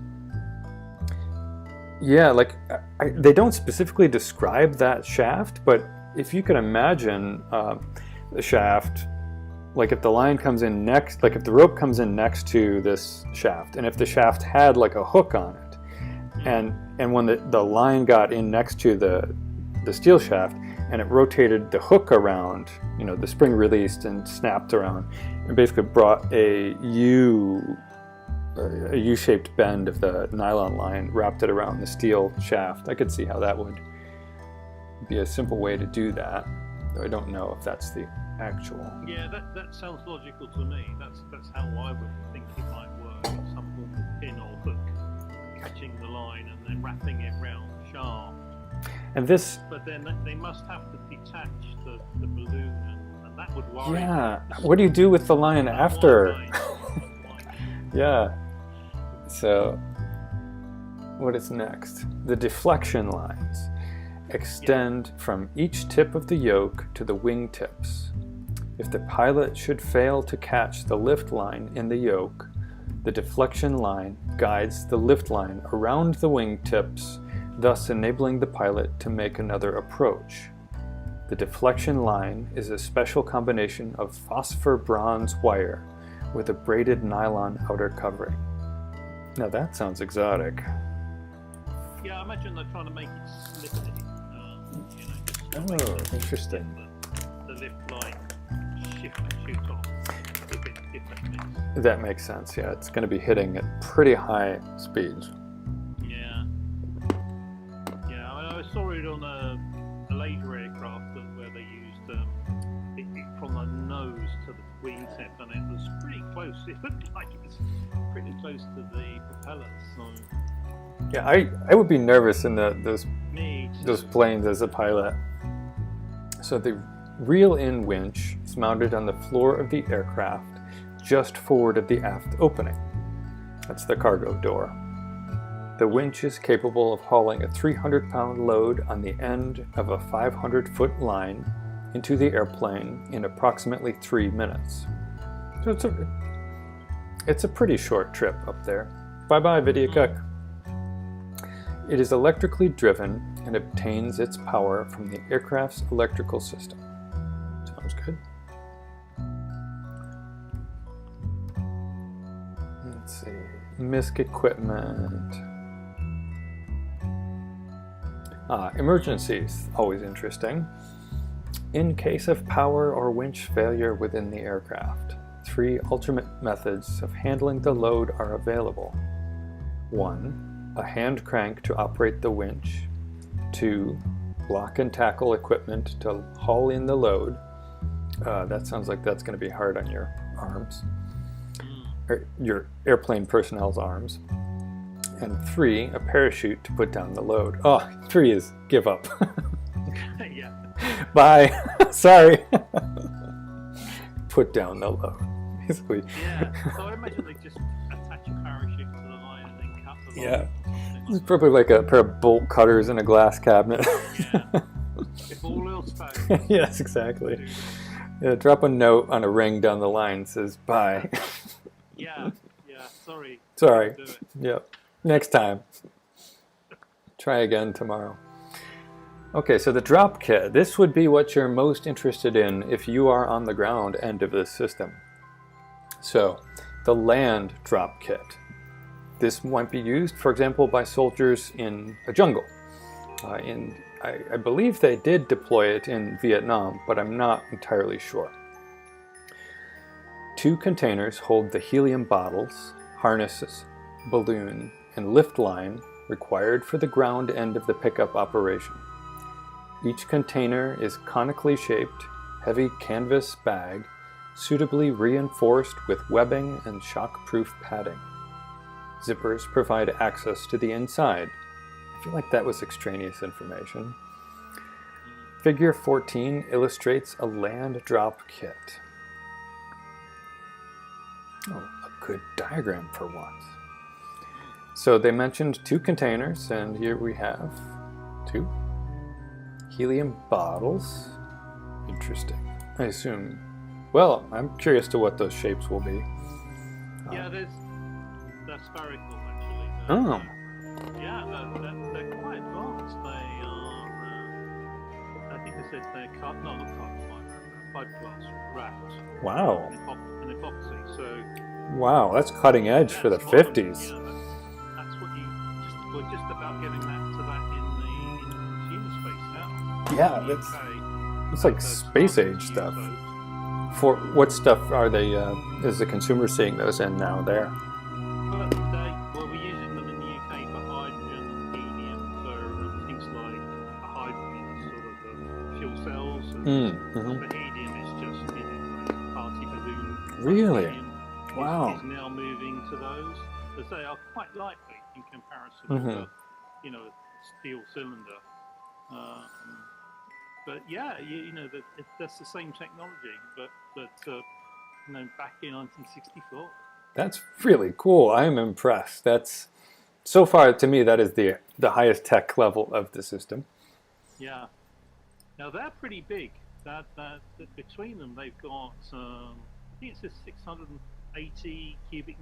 yeah, like they don't specifically describe that shaft, but if you can imagine the shaft, like if the line comes in next, like if the rope comes in next to this shaft, and if the shaft had like a hook on it, and when the line got in next to the steel shaft, and it rotated the hook around, you know, the spring released and snapped around, and basically brought a U-shaped bend of the nylon line, wrapped it around the steel shaft. I could see how that would be a simple way to do that, though I don't know if that's the actual. Yeah, that sounds logical to me. That's how I would think it might work. Some form of pin or hook catching the line and then wrapping it round the shaft. And this, but then they must have to detach the balloon, and that would worry. Yeah, what do you do with the line after? Yeah. So, what is next? The deflection lines extend from each tip of the yoke to the wing tips. If the pilot should fail to catch the lift line in the yoke, the deflection line guides the lift line around the wing tips, thus enabling the pilot to make another approach. The deflection line is a special combination of phosphor bronze wire with a braided nylon outer covering. Now that sounds exotic. Yeah, I imagine they're trying to make it slippery. Oh, interesting. The lift line shift and shoot off if that makes. That makes sense, yeah. It's going to be hitting at pretty high speeds. Yeah. Yeah, I saw it on a later aircraft where they used it from the nose to the wingtip, and it was pretty close. It looked like it was pretty close to the propellers. So. Yeah, I would be nervous in those planes as a pilot. So the reel-in winch is mounted on the floor of the aircraft, just forward of the aft opening. That's the cargo door. The winch is capable of hauling a 300-pound load on the end of a 500-foot line into the airplane in approximately 3 minutes. So it's a pretty short trip up there. Bye-bye, Vidya Cook. It is electrically driven and obtains its power from the aircraft's electrical system. Sounds good. Let's see. MISC equipment. Emergencies, always interesting. In case of power or winch failure within the aircraft, 3 alternate methods of handling the load are available. 1. A hand crank to operate the winch. 2. Block and tackle equipment to haul in the load. That sounds like that's going to be hard on your arms, or your airplane personnel's arms. And 3, a parachute to put down the load. Oh, 3 is give up. Yeah. Bye. Sorry. Put down the load. Basically. Yeah. So I imagine they just attach a parachute to the line and then cut the line. Yeah. It's probably like a pair of bolt cutters in a glass cabinet. Yeah. If all else fails. Yes, exactly. Yeah, drop a note on a ring down the line that says bye. Yeah. Sorry. Sorry. Do it. Yep. Next time. Try again tomorrow. Okay, so the drop kit. This would be what you're most interested in if you are on the ground end of this system. So, the land drop kit. this might be used, for example, by soldiers in a jungle. I believe they did deploy it in Vietnam, but I'm not entirely sure. 2 containers hold the helium bottles, harnesses, balloon, and lift line required for the ground end of the pickup operation. Each container is conically shaped, heavy canvas bag, suitably reinforced with webbing and shock-proof padding. Zippers provide access to the inside. I feel like that was extraneous information. Figure 14 illustrates a land drop kit. Oh, a good diagram for once. So they mentioned 2 containers, and here we have 2 helium bottles. Interesting. I assume. Well, I'm curious to what those shapes will be. Yeah, they're spherical actually. Oh. Yeah, they're quite advanced. They are. I think they said they're not fiberglass wrapped. Wow. In epoxy. So. Wow, that's cutting edge for the 50s. Yeah, that's what we're just about getting to that in consumer space now. Yeah, it's like space age stuff. For what stuff are they? Is the consumer seeing those in now? There. Well, we're using them in the UK for hydrogen and helium for things like hydrogen, sort of fuel cells. And the helium is just like party balloon. Really? Helium. Wow. Is now moving to those, as they are quite lightweight in comparison to a steel cylinder. But yeah, that's the same technology, but back in 1964. That's really cool. I'm impressed. That's so far to me that is the highest tech level of the system. Yeah. Now they're pretty big. That between them they've got I think it says 680 cubic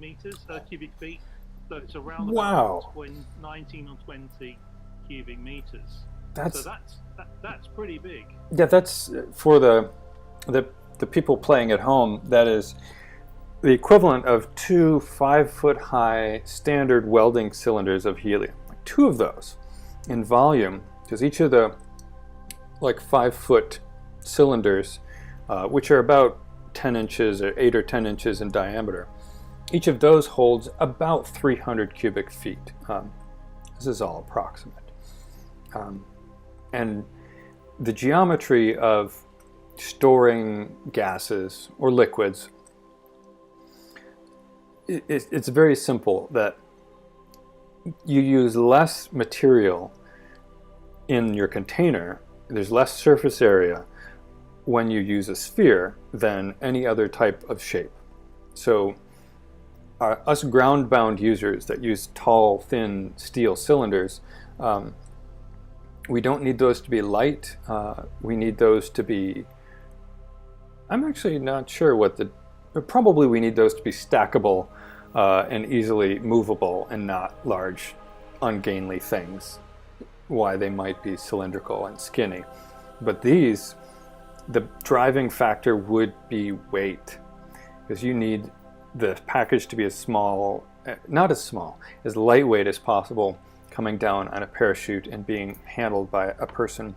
feet. So it's around about 19 or 20 cubic meters. That's pretty big. Yeah, that's for the people playing at home. That is the equivalent of 2 5-foot-high standard welding cylinders of helium. Like 2 of those in volume, because each of the 5-foot cylinders, which are about 10 inches or 8 or 10 inches in diameter, each of those holds about 300 cubic feet. This is all approximate. And the geometry of storing gases or liquids, it's very simple that you use less material in your container, there's less surface area when you use a sphere than any other type of shape. So us ground-bound users that use tall, thin steel cylinders, we don't need those to be light. We need those to be, I'm actually not sure but probably we need those to be stackable and easily movable and not large, ungainly things. Why they might be cylindrical and skinny. But these, the driving factor would be weight, because you need the package to be as lightweight as possible, coming down on a parachute and being handled by a person.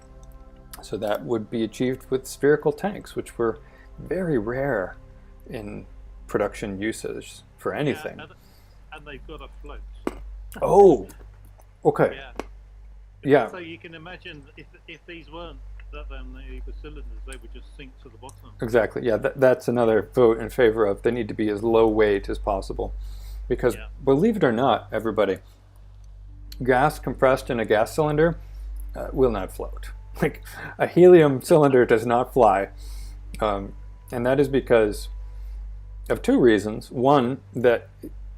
So that would be achieved with spherical tanks, which were very rare in production usage for anything. Yeah, and they've got a float. Oh, okay. Yeah. So you can imagine if these weren't then the cylinders, they would just sink to the bottom. Exactly. Yeah, that's another vote in favor of they need to be as low weight as possible, because believe it or not, everybody, gas compressed in a gas cylinder will not float. Like a helium cylinder does not fly, and that is because of 2 reasons. One, that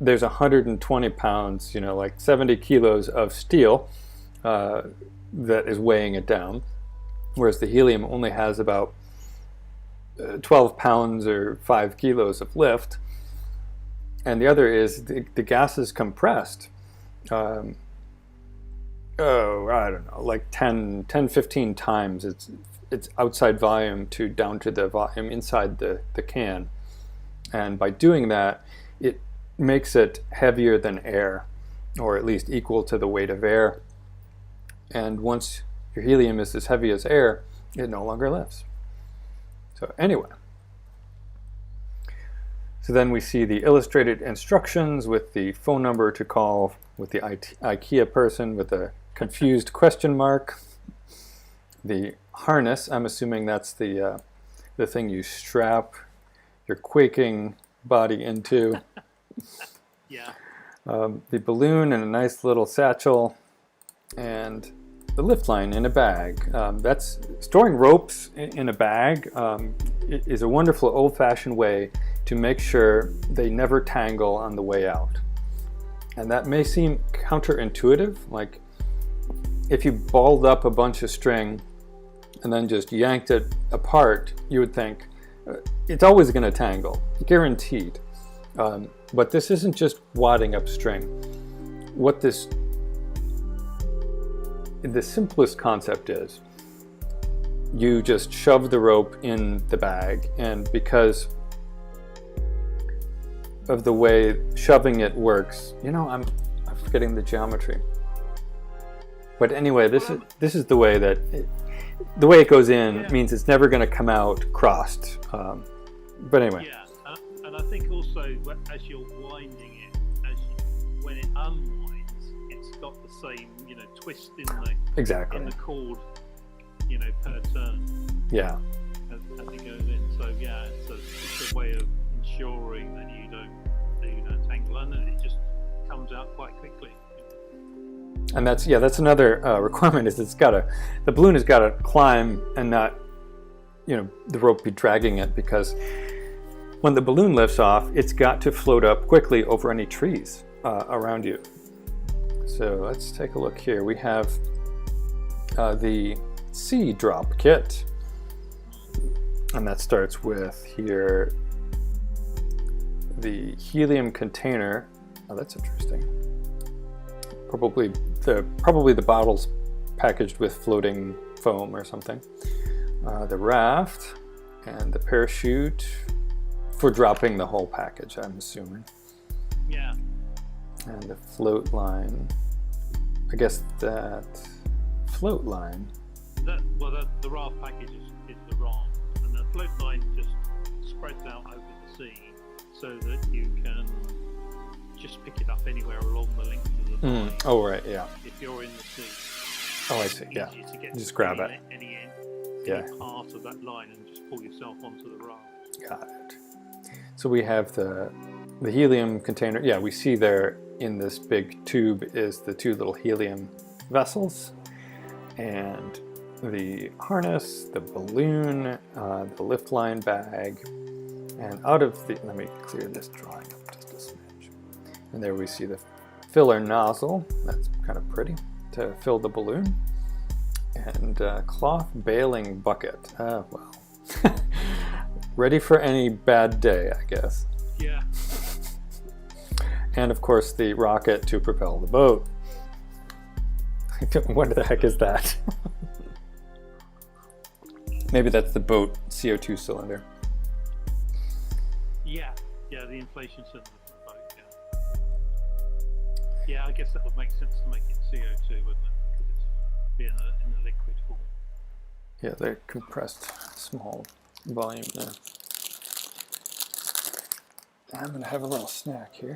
there's 120 pounds, like 70 kilos of steel that is weighing it down, whereas the helium only has about 12 pounds or 5 kilos of lift. And the other is the gas is compressed. I don't know, like 10, 15 times its outside volume down to the volume inside the can. And by doing that, it makes it heavier than air. or at least equal to the weight of air. And once your helium is as heavy as air, it no longer lifts. So anyway, so then we see the illustrated instructions with the phone number to call with the IKEA person with a confused question mark. The harness, I'm assuming that's the thing you strap your quaking body into. Yeah. The balloon in a nice little satchel, and the lift line in a bag. That's storing ropes in a bag is a wonderful old-fashioned way to make sure they never tangle on the way out. And that may seem counterintuitive, like if you balled up a bunch of string and then just yanked it apart, you would think it's always going to tangle, guaranteed. But this isn't just wadding up string. What the simplest concept is, you just shove the rope in the bag, and because of the way shoving it works, I'm forgetting the geometry. But anyway, this is the way that the way it goes in means it's never going to come out crossed. But anyway. Yeah, and I think also as you're winding it, when it unwinds, it's got the same twist in the cord, per turn. Yeah. As it goes in. So yeah, it's a way of ensuring that you don't tangle, and then it just comes out quite quickly. And that's another requirement, is the balloon has got to climb and not, the rope be dragging it, because when the balloon lifts off, it's got to float up quickly over any trees around you. So let's take a look here. We have the sea drop kit, and that starts with here the helium container. Oh, that's interesting. Probably the bottles packaged with floating foam or something. The raft and the parachute for dropping the whole package, I'm assuming. Yeah. And the float line. I guess that float line. The raft package is the raft, and the float line just spreads out over the sea so that you can just pick it up anywhere along the length of the line. Oh, right, yeah. If you're in the sea. Oh, I see, yeah. To get just grab it. Any part of that line and just pull yourself onto the raft. Got it. So we have the helium container. Yeah, we see there in this big tube is the two little helium vessels, and the harness, the balloon, the lift line bag, and out of the, let me clear this drawing up just a smidge. And there we see the filler nozzle, that's kind of pretty, to fill the balloon, and cloth bailing bucket. Well, ready for any bad day, I guess. Yeah. And of course the rocket to propel the boat. What the heck is that? Maybe that's the boat CO2 cylinder. Yeah, the inflation cylinder for the boat, yeah. Yeah, I guess that would make sense to make it CO2, wouldn't it? Because it's being in the liquid form. Yeah, they're compressed small volume there. I'm going to have a little snack here.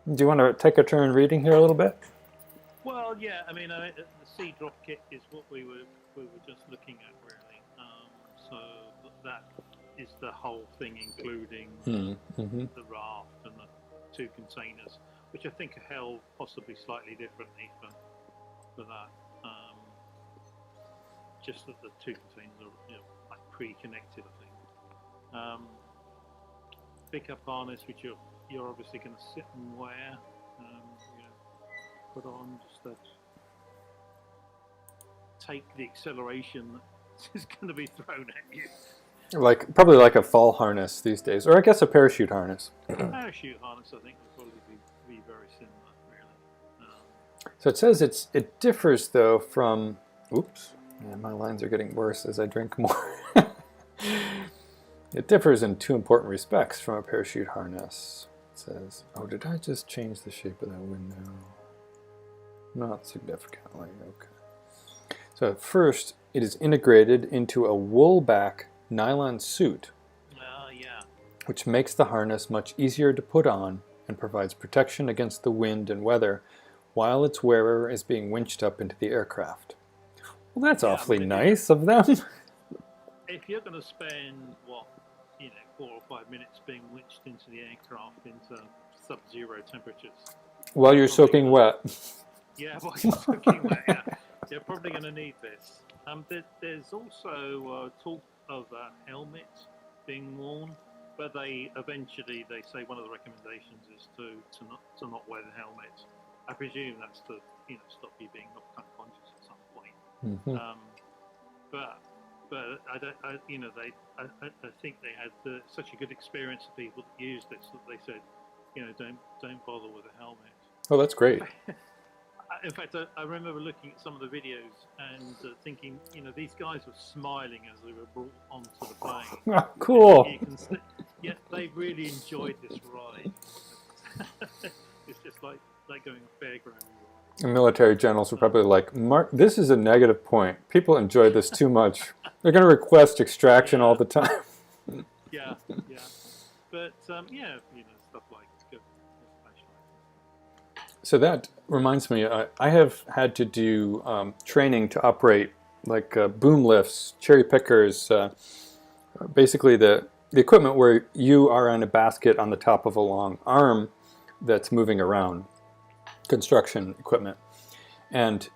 Do you want to take a turn reading here a little bit? Well, yeah. I mean, the sea drop kit is what we were just looking at, really. So that is the whole thing, including the raft and the two containers, which I think are held possibly slightly differently for that. Just that the two containers are like pre-connected, I think. Pickup harness, which you're obviously going to sit and wear, put on just to take the acceleration that is going to be thrown at you. Probably like a fall harness these days, or I guess a parachute harness. A parachute harness, I think, would probably be very similar, really. So it says it differs though from. Oops, yeah, my lines are getting worse as I drink more. It differs in two important respects from a parachute harness. says, oh, did I just change the shape of that window? Not significantly, okay. So at first, it is integrated into a wool-back nylon suit, Yeah. which makes the harness much easier to put on and provides protection against the wind and weather while its wearer is being winched up into the aircraft. Well, that's awfully nice of them. If you're going to spend, 4 or 5 minutes being winched into the aircraft into sub-zero temperatures. While you're soaking wet. Yeah, while you're soaking wet, yeah. You're probably going to need this. There's also talk of a helmet being worn, but they say one of the recommendations is to not wear the helmet. I presume that's to stop you being knocked unconscious at some point. Mm-hmm. But I think they had such a good experience of people that used this that they said, don't bother with a helmet. Oh, that's great. In fact, I remember looking at some of the videos and thinking, these guys were smiling as they were brought onto the plane. Oh, cool. Yeah, they really enjoyed this ride. It's just like going a fairground ride. The military generals were probably like, Mark, this is a negative point. People enjoy this too much. They're going to request extraction all the time. Yeah. But, stuff like flashlights. So that reminds me, I have had to do training to operate like boom lifts, cherry pickers, basically the equipment where you are on a basket on the top of a long arm that's moving around, construction equipment. And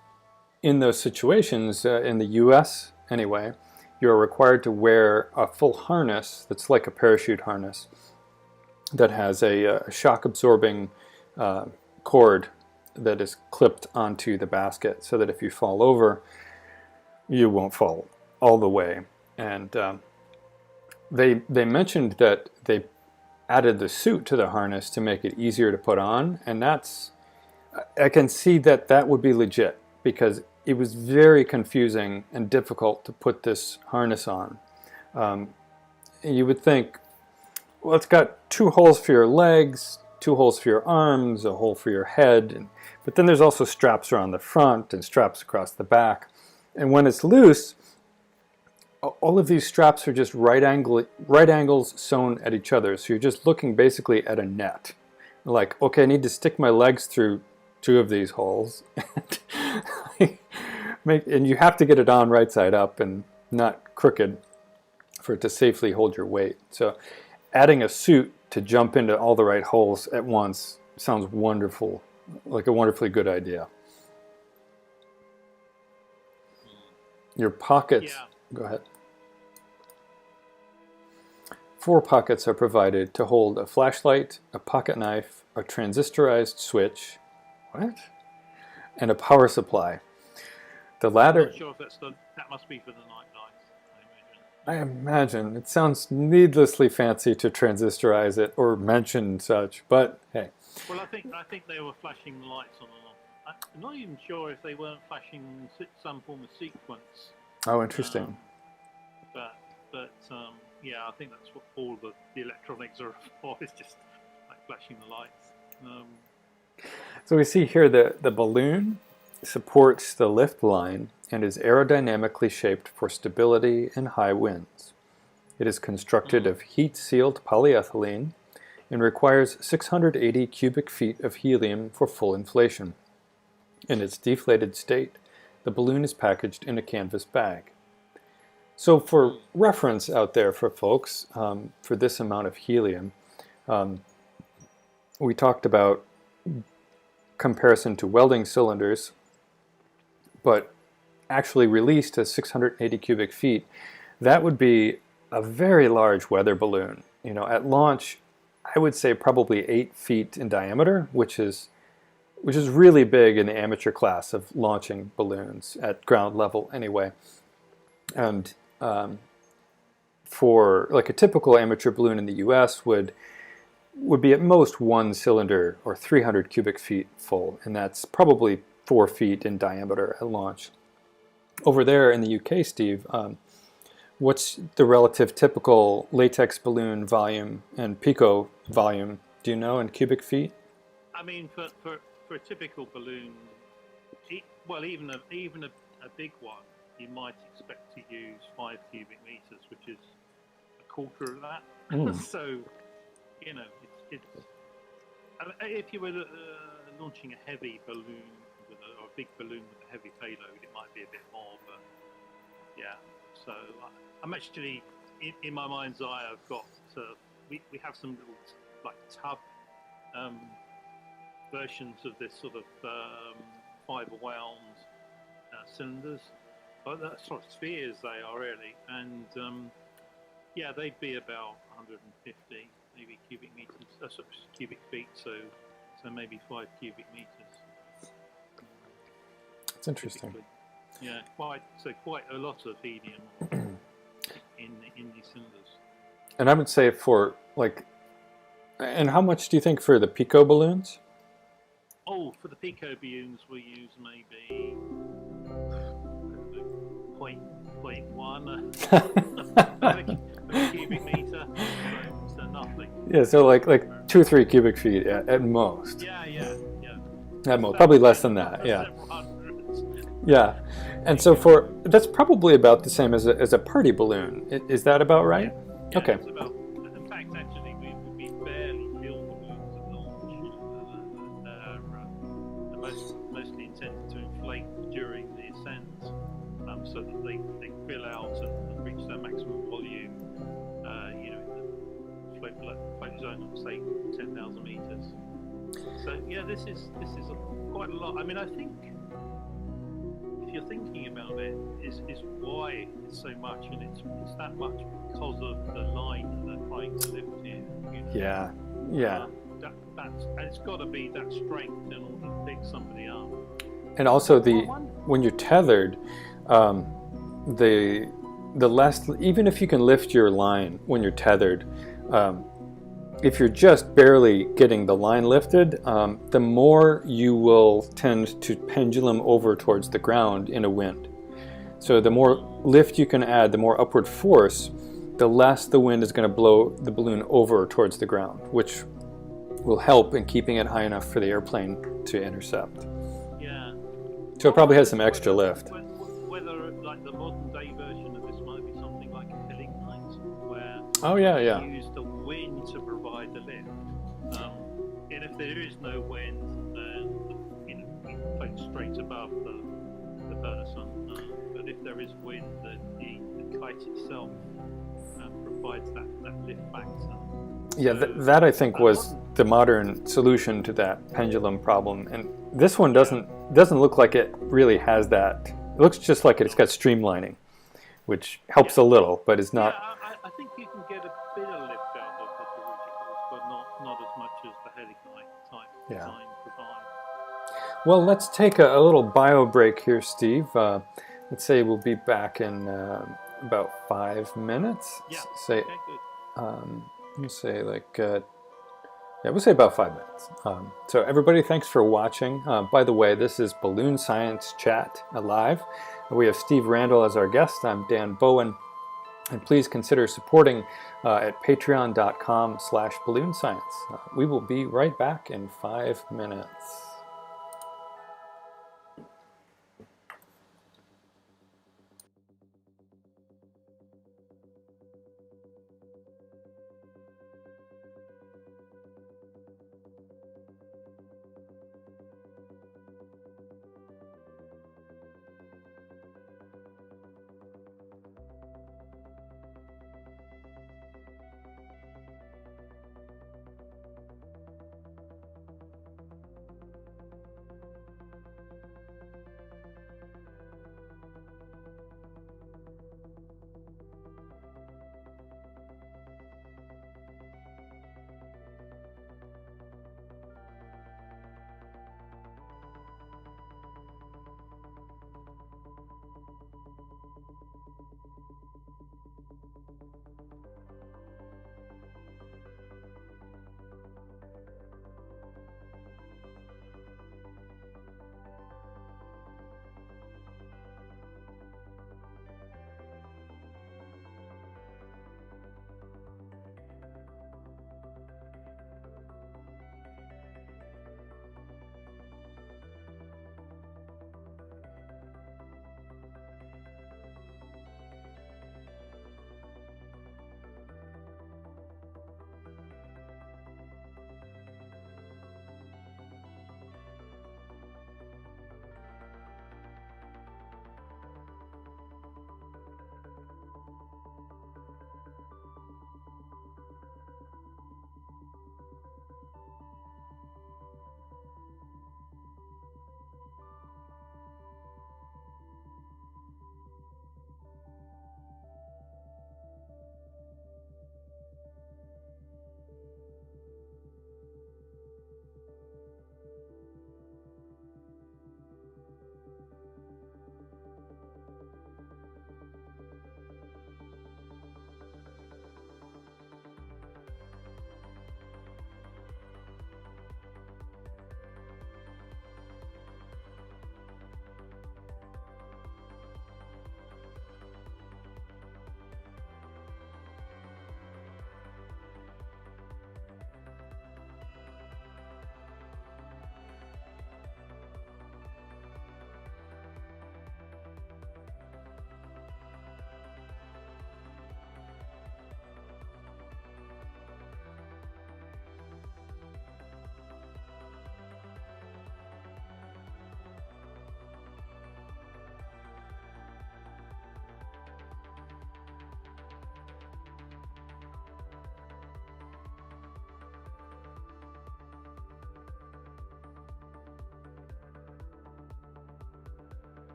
in those situations, in the US anyway, you're required to wear a full harness that's like a parachute harness that has a shock absorbing cord that is clipped onto the basket so that if you fall over, you won't fall all the way. And they mentioned that they added the suit to the harness to make it easier to put on, and I can see that would be legit because it was very confusing and difficult to put this harness on. You would think, well, it's got 2 holes for your legs, 2 holes for your arms, a hole for your head, but then there's also straps around the front and straps across the back. And when it's loose, all of these straps are just right angles sewn at each other. So you're just looking basically at a net. Like, okay, I need to stick my legs through 2 of these holes. And you have to get it on right side up and not crooked for it to safely hold your weight. So adding a suit to jump into all the right holes at once sounds wonderful, like a wonderfully good idea. Your pockets, Go ahead. 4 pockets are provided to hold a flashlight, a pocket knife, a transistorized switch, and a power supply. The latter... I'm not sure if that must be for the night lights, I imagine. It sounds needlessly fancy to transistorize it or mention such, but hey. Well, I think they were flashing the lights on and off. I'm not even sure if they weren't flashing some form of sequence. Oh, interesting. Yeah, I think that's what all the electronics are for, is just like flashing the lights. So we see here the balloon supports the lift line and is aerodynamically shaped for stability in high winds. It is constructed of heat-sealed polyethylene and requires 680 cubic feet of helium for full inflation. In its deflated state, the balloon is packaged in a canvas bag. So for reference out there for folks, for this amount of helium, we talked about comparison to welding cylinders, but actually released as 680 cubic feet, that would be a very large weather balloon. At launch, I would say probably 8 feet in diameter, which is really big in the amateur class of launching balloons at ground level anyway. And for like a typical amateur balloon in the US would be at most 1 cylinder or 300 cubic feet full, and that's probably 4 feet in diameter at launch. Over there in the UK, Steve, what's the relative typical latex balloon volume and pico volume, do you know, in cubic feet? I mean, for a typical balloon, well, even a big one, you might expect to use 5 cubic meters, which is a quarter of that. So, you know, it's if you were launching a heavy balloon or a big balloon with a heavy payload, it might be a bit more. But yeah, so I'm actually in my mind's eye. I've got we have some little like tub versions of this sort of fiber wound cylinders, but sort of spheres they are really, and yeah, they'd be about 150 maybe cubic meters, sort of cubic feet, so maybe 5 cubic meters. That's interesting. Typically. Yeah, quite a lot of helium in these cylinders. And I would say for like, and how much do you think for the pico balloons? Oh, for the pico balloons, we use maybe 0.1 of a cubic meter, so nothing. Yeah, so like 2 or 3 cubic feet at most. Yeah. At most, probably less than that. Yeah. Yeah, and so that's probably about the same as a party balloon. Is that about right? Yeah, okay. It's about, in fact, actually, we barely fill the balloons at launch. They're mostly intended to inflate during the ascent, so that they fill out and reach their maximum volume. You know, in the float zone of say 10,000 meters. So yeah, this is quite a lot. I mean, I think if you're thinking about it, is why it's so much, and it's that much because of the line that they're trying to lift in. You know? Yeah. And it's got to be that strength in order to pick somebody up. And also when you're tethered, the less, even if you can lift your line when you're tethered, if you're just barely getting the line lifted, the more you will tend to pendulum over towards the ground in a wind. So the more lift you can add, the more upward force, the less the wind is going to blow the balloon over towards the ground, which will help in keeping it high enough for the airplane to intercept. Yeah. So it probably has some extra lift. Whether like the modern day version of this might be something like a helicite, where you use the wind to provide the lift. And if there is no wind, then you float straight above the person. But if there is wind, the kite itself provides that lift factor. Yeah, that I think was the modern solution to that pendulum problem, and this one doesn't look like it really has that. It looks just like it's got streamlining, which helps a little, but it's not. Yeah, I think you can get a bit of lift out of the dirigibles, but not as much as the helicite type design provides. Well, let's take a little bio break here, Steve. Let's say we'll be back in about 5 minutes. Yeah. Say, okay, good. we'll say we'll say about 5 minutes. So everybody, thanks for watching. By the way, this is Balloon Science Chat Live. We have Steve Randall as our guest. I'm Dan Bowen. And please consider supporting at patreon.com/balloonscience. We will be right back in 5 minutes.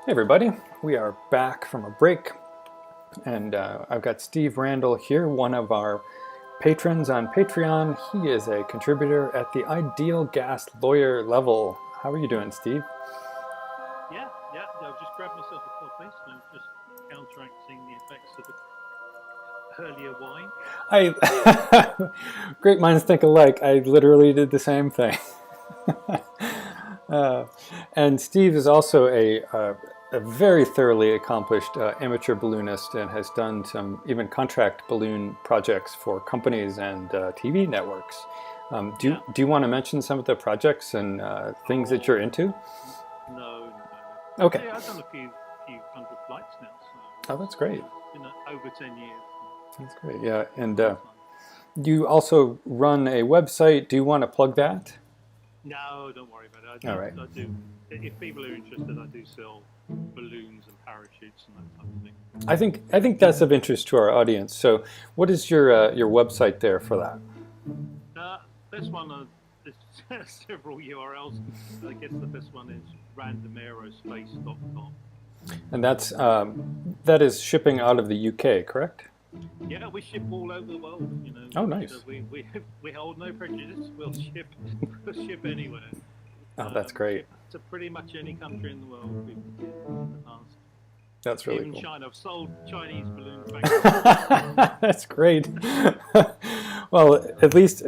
Hey everybody, we are back from a break, and I've got Steve Randall here, one of our patrons on Patreon. He is a contributor at the Ideal Gas Lawyer level. How are you doing, Steve? Yeah, I've just grabbed myself a coffee, so I'm just counteracting the effects of the earlier wine. Great minds think alike. I literally did the same thing. And Steve is also a very thoroughly accomplished amateur balloonist and has done some even contract balloon projects for companies and TV networks. Do you want to mention some of the projects and things that you're into? No. Okay. Yeah, I've done a few hundred flights now. So Oh, that's great. It's been over 10 years. That's great. Yeah, and you also run a website. Do you want to plug that? No, don't worry about it. All right. I do. If people are interested, I do sell balloons and parachutes and that type of thing. I think that's of interest to our audience. So, what is your website there for that? This one, there's several URLs. I guess the best one is randomaerospace.com. And that is shipping out of the UK, correct? Yeah, we ship all over the world. You know. Oh, nice. We hold no prejudice. We'll ship anywhere. Oh, that's great. To pretty much any country in the world. We've in the past. That's really Even cool. China. I've sold Chinese balloons back. That's great. Well, at least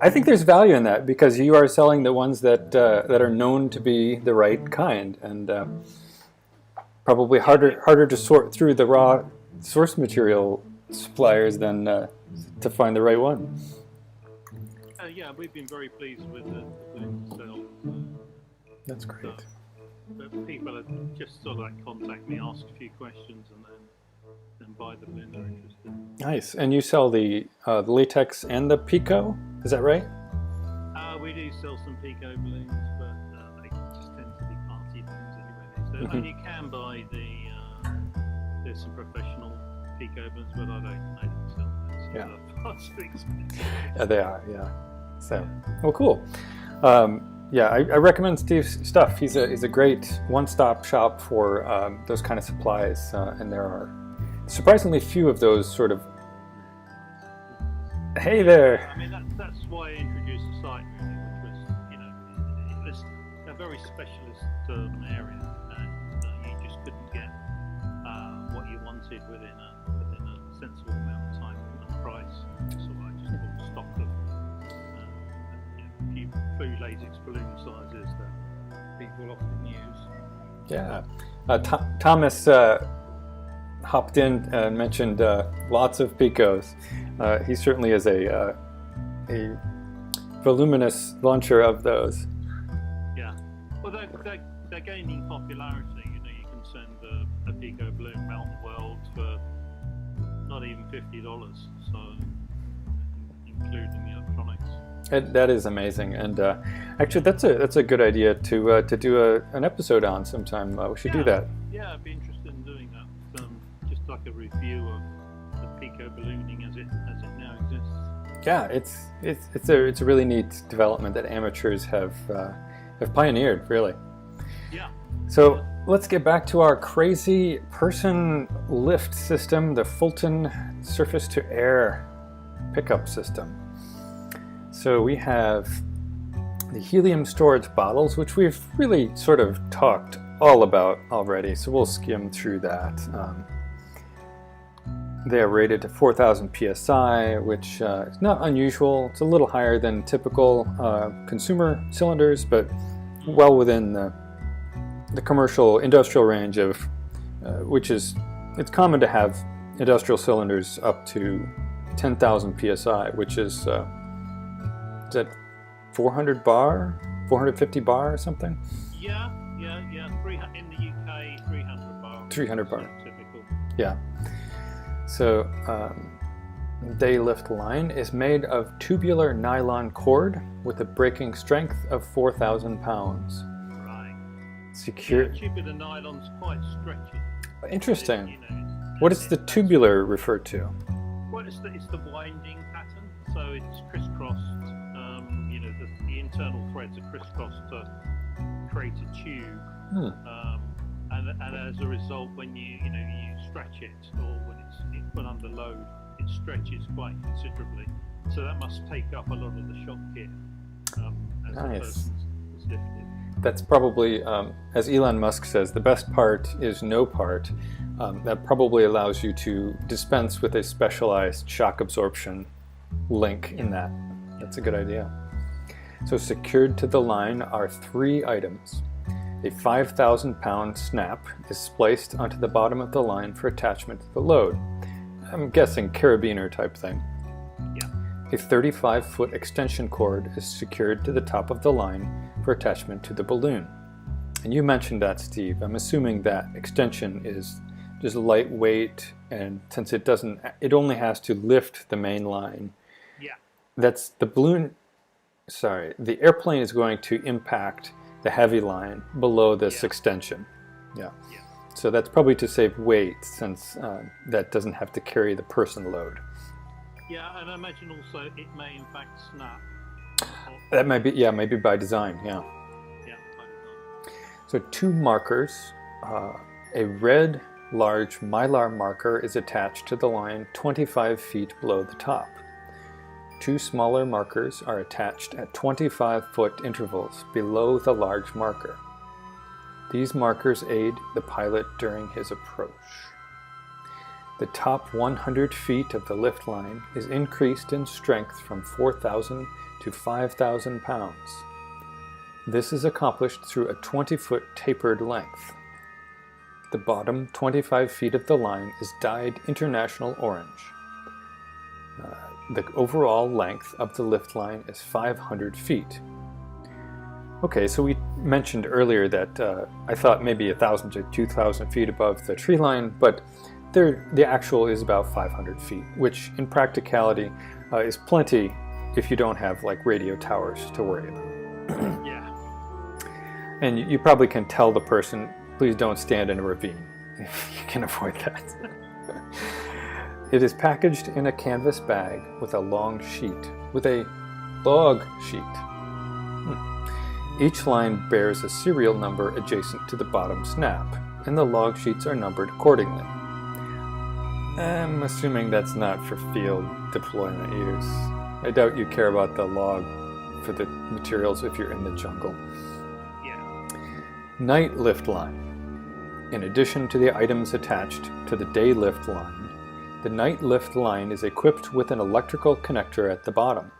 I think there's value in that because you are selling the ones that are known to be the right kind, and probably harder to sort through the raw source material suppliers than to find the right one. Yeah, we've been very pleased with the balloon sales. That's great. But people are just sort of like contact me, ask a few questions, and then buy the balloon they're interested in. Nice. And you sell the latex and the Pico, is that right? We do sell some Pico balloons, but they just tend to be party balloons anyway. So and you can buy there's some professional Pico balloons, but I don't sell those. Yeah. Things. Yeah, they are. Yeah. So, well, cool. Yeah, I recommend Steve's stuff. He's a great one-stop shop for those kind of supplies, and there are surprisingly few of those sort of. Hey there. I mean, that's why I introduced the site, really, which was, it was a very specialist area, and you just couldn't get what you wanted within a sensible amount of time and price. So I just bought stock of a few latex balloon sizes that people often use. Yeah, Thomas hopped in and mentioned lots of Picos. He certainly is a voluminous launcher of those. Yeah, well, they're gaining popularity. You can send a Pico balloon around the world for not even $50, so including the electronics. That is amazing, and actually, that's a good idea to do an episode on sometime. We should do that. Yeah, I'd be interested in doing that. Just like a review of the Pico ballooning as it now exists. Yeah, it's a really neat development that amateurs have pioneered, really. Yeah. So let's get back to our crazy person lift system, the Fulton surface-to-air pickup system. So we have the helium storage bottles, which we've really sort of talked all about already, so we'll skim through that. They are rated to 4,000 psi, which is not unusual. It's a little higher than typical consumer cylinders, but well within the commercial industrial range of which is, it's common to have industrial cylinders up to 10,000 psi, which is that 400 bar, 450 bar or something? Yeah. In the UK, 300 bar. 300 bar. Typical. Yeah. So day lift line is made of tubular nylon cord with a braking strength of 4,000 pounds. Right. Secure. Yeah, tubular nylon's quite stretchy. Interesting. What does the tubular refer to? Well, it's the winding pattern, so it's crisscrossed. The internal threads are crisscrossed to create a tube. and as a result, when you stretch it, or when it's put under load, it stretches quite considerably. So that must take up a lot of the shock kit as the Nice. person's lifted. That's probably, as Elon Musk says, the best part is no part. That probably allows you to dispense with a specialized shock absorption link in that. That's a good idea. So secured to the line are 3 items. A 5,000-pound snap is spliced onto the bottom of the line for attachment to the load. I'm guessing carabiner type thing. Yeah. A 35-foot extension cord is secured to the top of the line for attachment to the balloon. And you mentioned that, Steve. I'm assuming that extension is just lightweight, and since it only has to lift the main line. Yeah. That's the balloon. Sorry, the airplane is going to impact the heavy line below this extension. Yeah. So that's probably to save weight, since that doesn't have to carry the person load. Yeah, and I imagine also it may in fact snap. That might be, maybe by design, yeah. Yeah, by design. So 2 markers. A red large mylar marker is attached to the line 25 feet below the top. 2 smaller markers are attached at 25-foot intervals below the large marker. These markers aid the pilot during his approach. The top 100 feet of the lift line is increased in strength from 4,000 to 5,000 pounds. This is accomplished through a 20-foot tapered length. The bottom 25 feet of the line is dyed international orange. The overall length of the lift line is 500 feet. Okay, so we mentioned earlier that I thought maybe 1,000 to 2,000 feet above the tree line, but the actual is about 500 feet, which in practicality is plenty if you don't have like radio towers to worry about. Yeah. And you probably can tell the person, please don't stand in a ravine if you can avoid that. It is packaged in a canvas bag with a log sheet. Each line bears a serial number adjacent to the bottom snap, and the log sheets are numbered accordingly. I'm assuming that's not for field deployment use. I doubt you care about the log for the materials if you're in the jungle. Yeah. Night lift line. In addition to the items attached to the day lift line, the night lift line is equipped with an electrical connector at the bottom,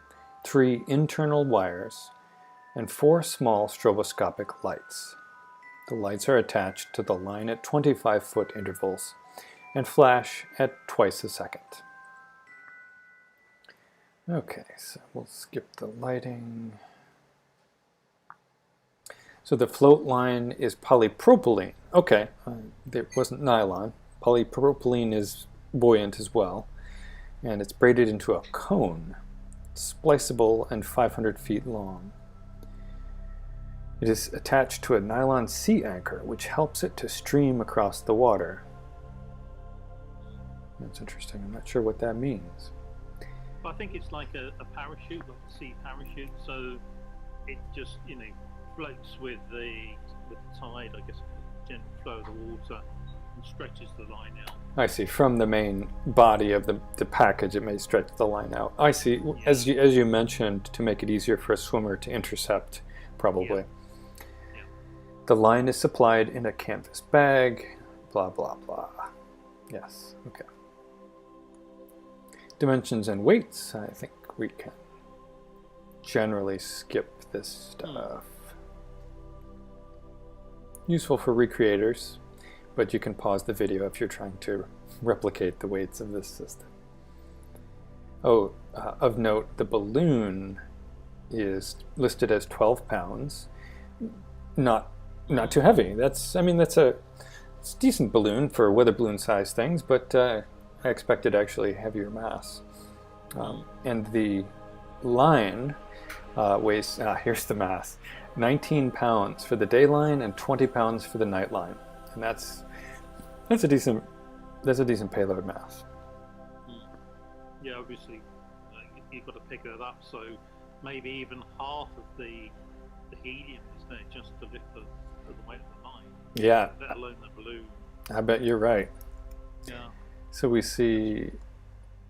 3 internal wires, and 4 small stroboscopic lights. The lights are attached to the line at 25-foot intervals and flash at twice a second. Okay, so we'll skip the lighting. So the float line is polypropylene. Okay, it wasn't nylon. Polypropylene is buoyant as well, and it's braided into a cone, spliceable and 500 feet long. It is attached to a nylon sea anchor, which helps it to stream across the water. That's interesting. I'm not sure what that means. I think it's like a parachute, like a sea parachute, so it just floats with the tide, I guess, the gentle flow of the water, and stretches the line out. I see. From the main body of the package, it may stretch the line out. I see. As you mentioned, to make it easier for a swimmer to intercept, probably. Yeah. The line is supplied in a canvas bag. Blah blah blah. Yes. Okay. Dimensions and weights. I think we can generally skip this stuff. Useful for recreators, but you can pause the video if you're trying to replicate the weights of this system. Oh, of note, the balloon is listed as 12 pounds. Not too heavy. It's a decent balloon for weather balloon size things, but I expected actually heavier mass. And the line weighs, here's the mass, 19 pounds for the day line and 20 pounds for the night line. And that's a decent payload mass. Yeah, obviously you've got to pick that up, so maybe even half of the helium is there just to lift the weight of the line. Yeah, let alone the balloon. I bet you're right. Yeah. So we see,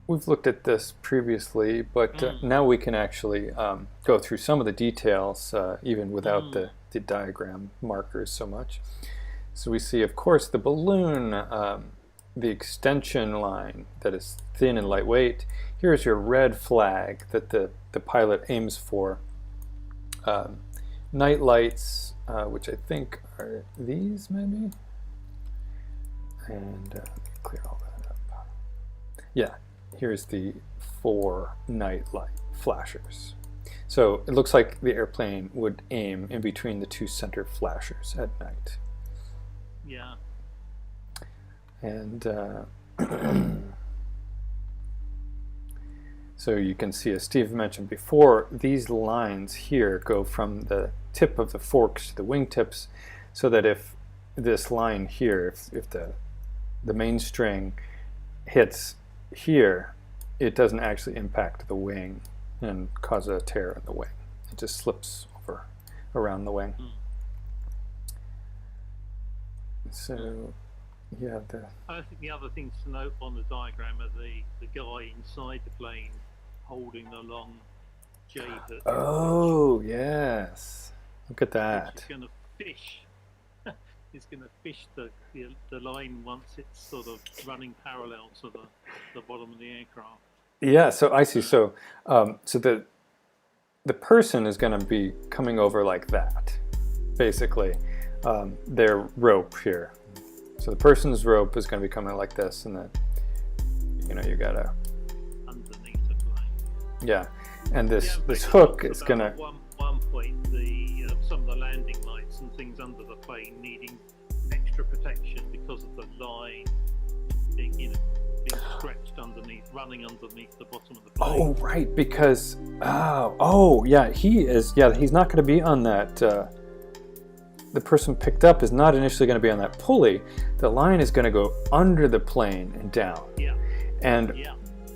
we've looked at this previously, but now we can actually go through some of the details even without the diagram markers so much. So we see, of course, the balloon, the extension line that is thin and lightweight. Here's your red flag that the pilot aims for. Night lights, which I think are these maybe? And let me clear all that up. Yeah, here's the 4 night light flashers. So it looks like the airplane would aim in between the 2 center flashers at night. Yeah. And so you can see, as Steve mentioned before, these lines here go from the tip of the forks to the wingtips, so that if this line here, if the main string hits here, it doesn't actually impact the wing and cause a tear in the wing. It just slips over around the wing. So, yeah. I think the other things to note on the diagram are the guy inside the plane holding the long J hook. Oh, yes. Look at that. He's going to fish. He's going to fish the line once it's sort of running parallel to the bottom of the aircraft. Yeah, so I see. So, so the person is going to be coming over like that, basically. Their rope here. So the person's rope is going to be coming like this, and then you gotta underneath the plane. Yeah, and this hook is going to. At one point, some of the landing lights and things under the plane needing extra protection because of the line being stretched underneath, running underneath the bottom of the plane. Oh, right, because yeah, he's not going to be on that. The person picked up is not initially going to be on that pulley. The line is going to go under the plane and down. Yeah. And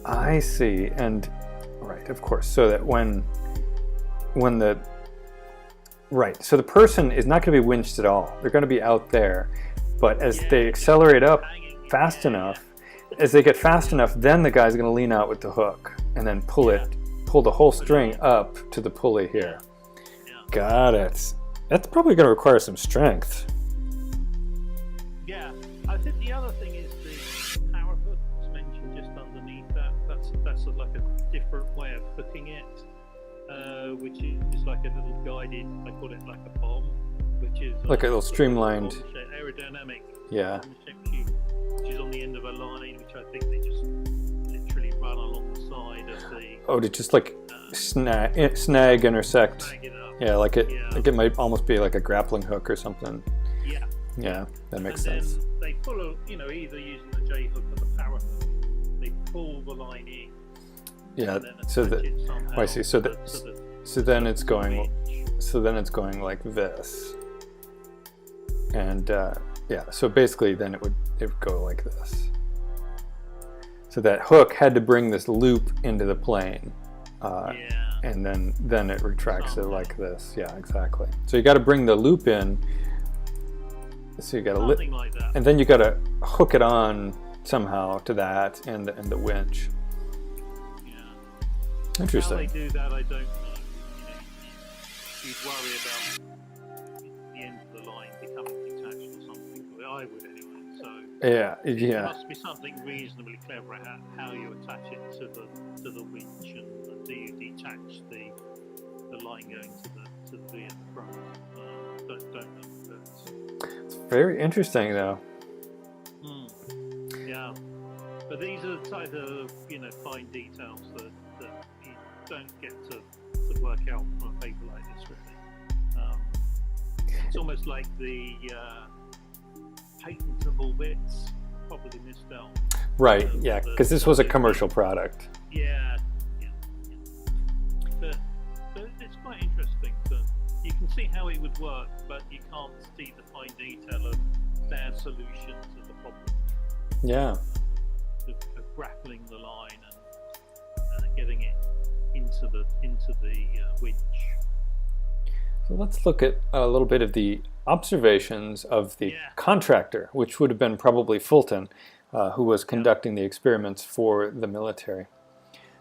I see, and right, of course, so that when the right, so the person is not going to be winched at all. They're going to be out there, but as they accelerate up fast enough, as they get fast enough, then the guy's going to lean out with the hook and then pull the whole string up to the pulley here. Got it. That's probably going to require some strength. Yeah, I think the other thing is the power hook that's mentioned just underneath that. That's like a different way of hooking it, which is like a little guided. I call it like a bomb, which is like a little streamlined, aerodynamic. Yeah. Which is on the end of a line, which I think they just literally run along the side of the. Oh, to just like snag, intersect. Snag it up. Yeah, like it might almost be like a grappling hook or something. Yeah. Yeah, that makes and sense. Then they pull, either using the J hook or the power hook, they pull the line in. Yeah. So that. I see. So then it's going. So then it's going like this. And yeah. So basically, then it would go like this. So that hook had to bring this loop into the plane. And then it retracts it like this. Yeah, exactly. So you got to bring the loop in. So you got to like that. and then you got to hook it on somehow to that and the winch. Yeah. Interesting. How they do that, I don't know. You'd worry about the end of the line becoming detached or something. Well, I would anyway. So yeah. It must be something reasonably clever how you attach it to the winch and do you detach the line going to the V at the front. Don't know. It's very interesting though. Yeah, but these are the type of fine details that you don't get to work out from a paper like this really. It's almost like the patentable bits probably missed out. Right, yeah, because this was a commercial product. Yeah. But it's quite interesting. You can see how it would work, but you can't see the fine detail of their solution to the problem. Yeah. Of grappling the line and getting it into the winch. So let's look at a little bit of the observations of the Yeah. contractor, which would have been probably Fulton, who was conducting the experiments for the military.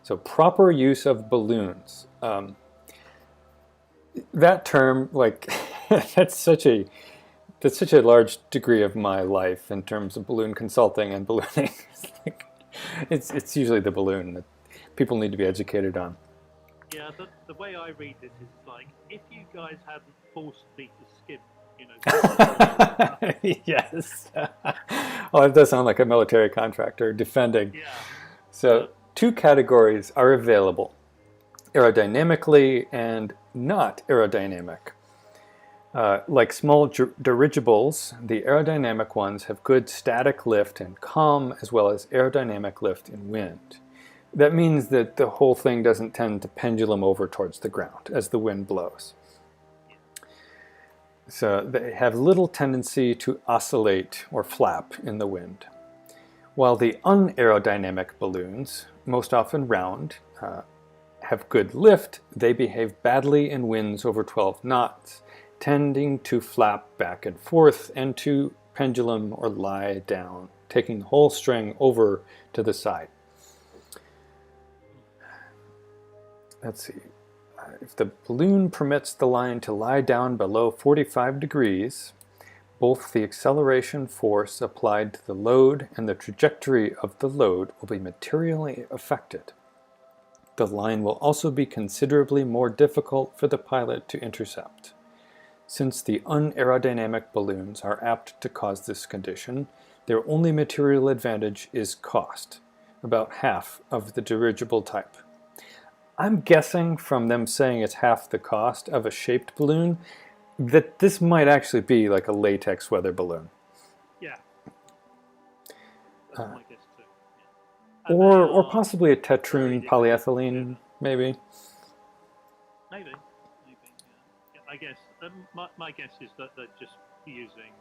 So proper use of balloons. That term, like, that's such a large degree of my life in terms of balloon consulting and ballooning. It's usually the balloon that people need to be educated on. Yeah, the way I read this is like, if you guys hadn't forced me to skip, you know. Yes. Well, it does sound like a military contractor defending. Yeah, So, two categories are available: aerodynamically and not aerodynamic. Like small dirigibles, the aerodynamic ones have good static lift in calm as well as aerodynamic lift in wind. That means that the whole thing doesn't tend to pendulum over towards the ground as the wind blows. So they have little tendency to oscillate or flap in the wind. While the unaerodynamic balloons, most often round, have good lift, they behave badly in winds over 12 knots, tending to flap back and forth and to pendulum or lie down, taking the whole string over to the side. Let's see. If the balloon permits the line to lie down below 45 degrees, both the acceleration force applied to the load and the trajectory of the load will be materially affected. The line will also be considerably more difficult for the pilot to intercept. Since the unaerodynamic balloons are apt to cause this condition, their only material advantage is cost, about half of the dirigible type. I'm guessing from them saying it's half the cost of a shaped balloon that this might actually be like a latex weather balloon. yeah. That's my guess too. Yeah. Or possibly a tetroon polyethylene, maybe. Maybe. Yeah. I guess my guess is that they're just using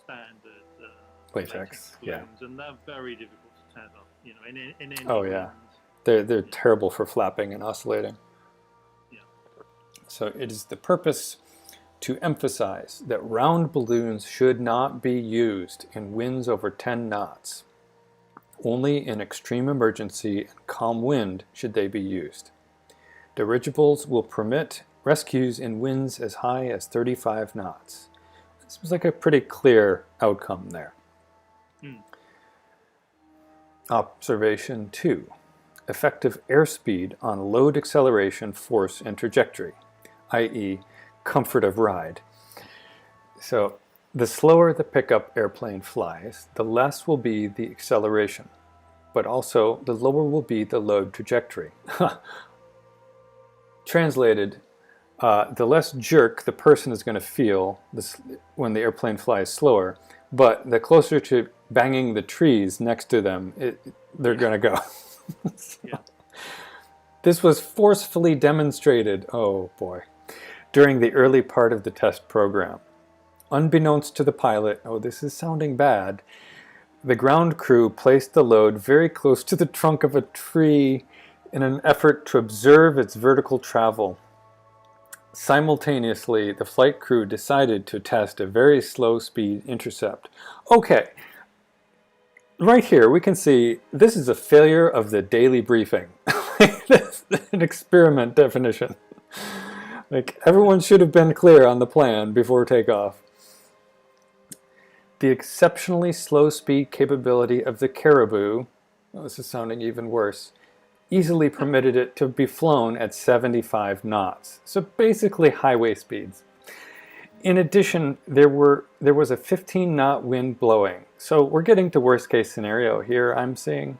standard Latex, yeah. balloons, and they're very difficult to tear up. You know, in any Oh, yeah. wind. They're terrible for flapping and oscillating. Yeah. So it is the purpose to emphasize that round balloons should not be used in winds over 10 knots. Only in extreme emergency and calm wind should they be used. Dirigibles will permit rescues in winds as high as 35 knots. This was like a pretty clear outcome there. Observation 2. Effective airspeed on load acceleration, force, and trajectory, i.e. comfort of ride. So the slower the pickup airplane flies, the less will be the acceleration, but also the lower will be the load trajectory. Translated, the less jerk the person is going to feel when the airplane flies slower, but the closer to banging the trees next to them, they're going to go. Yeah. This was forcefully demonstrated, oh boy, during the early part of the test program. Unbeknownst to the pilot, oh, this is sounding bad, the ground crew placed the load very close to the trunk of a tree in an effort to observe its vertical travel. Simultaneously, the flight crew decided to test a very slow speed intercept. Okay, right here we can see this is a failure of the daily briefing. That's an experiment definition. Like, everyone should have been clear on the plan before takeoff. The exceptionally slow speed capability of the Caribou, oh, this is sounding even worse, easily permitted it to be flown at 75 knots. So basically highway speeds. In addition, there was a 15-knot wind blowing. So we're getting to worst case scenario here, I'm seeing.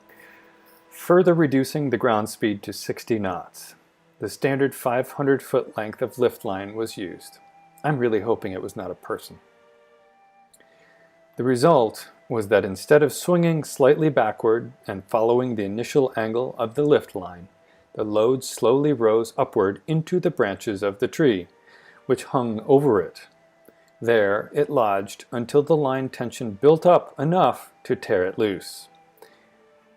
Further reducing the ground speed to 60 knots. The standard 500-foot length of lift line was used. I'm really hoping it was not a person. The result was that instead of swinging slightly backward and following the initial angle of the lift line, the load slowly rose upward into the branches of the tree, which hung over it. There it lodged until the line tension built up enough to tear it loose.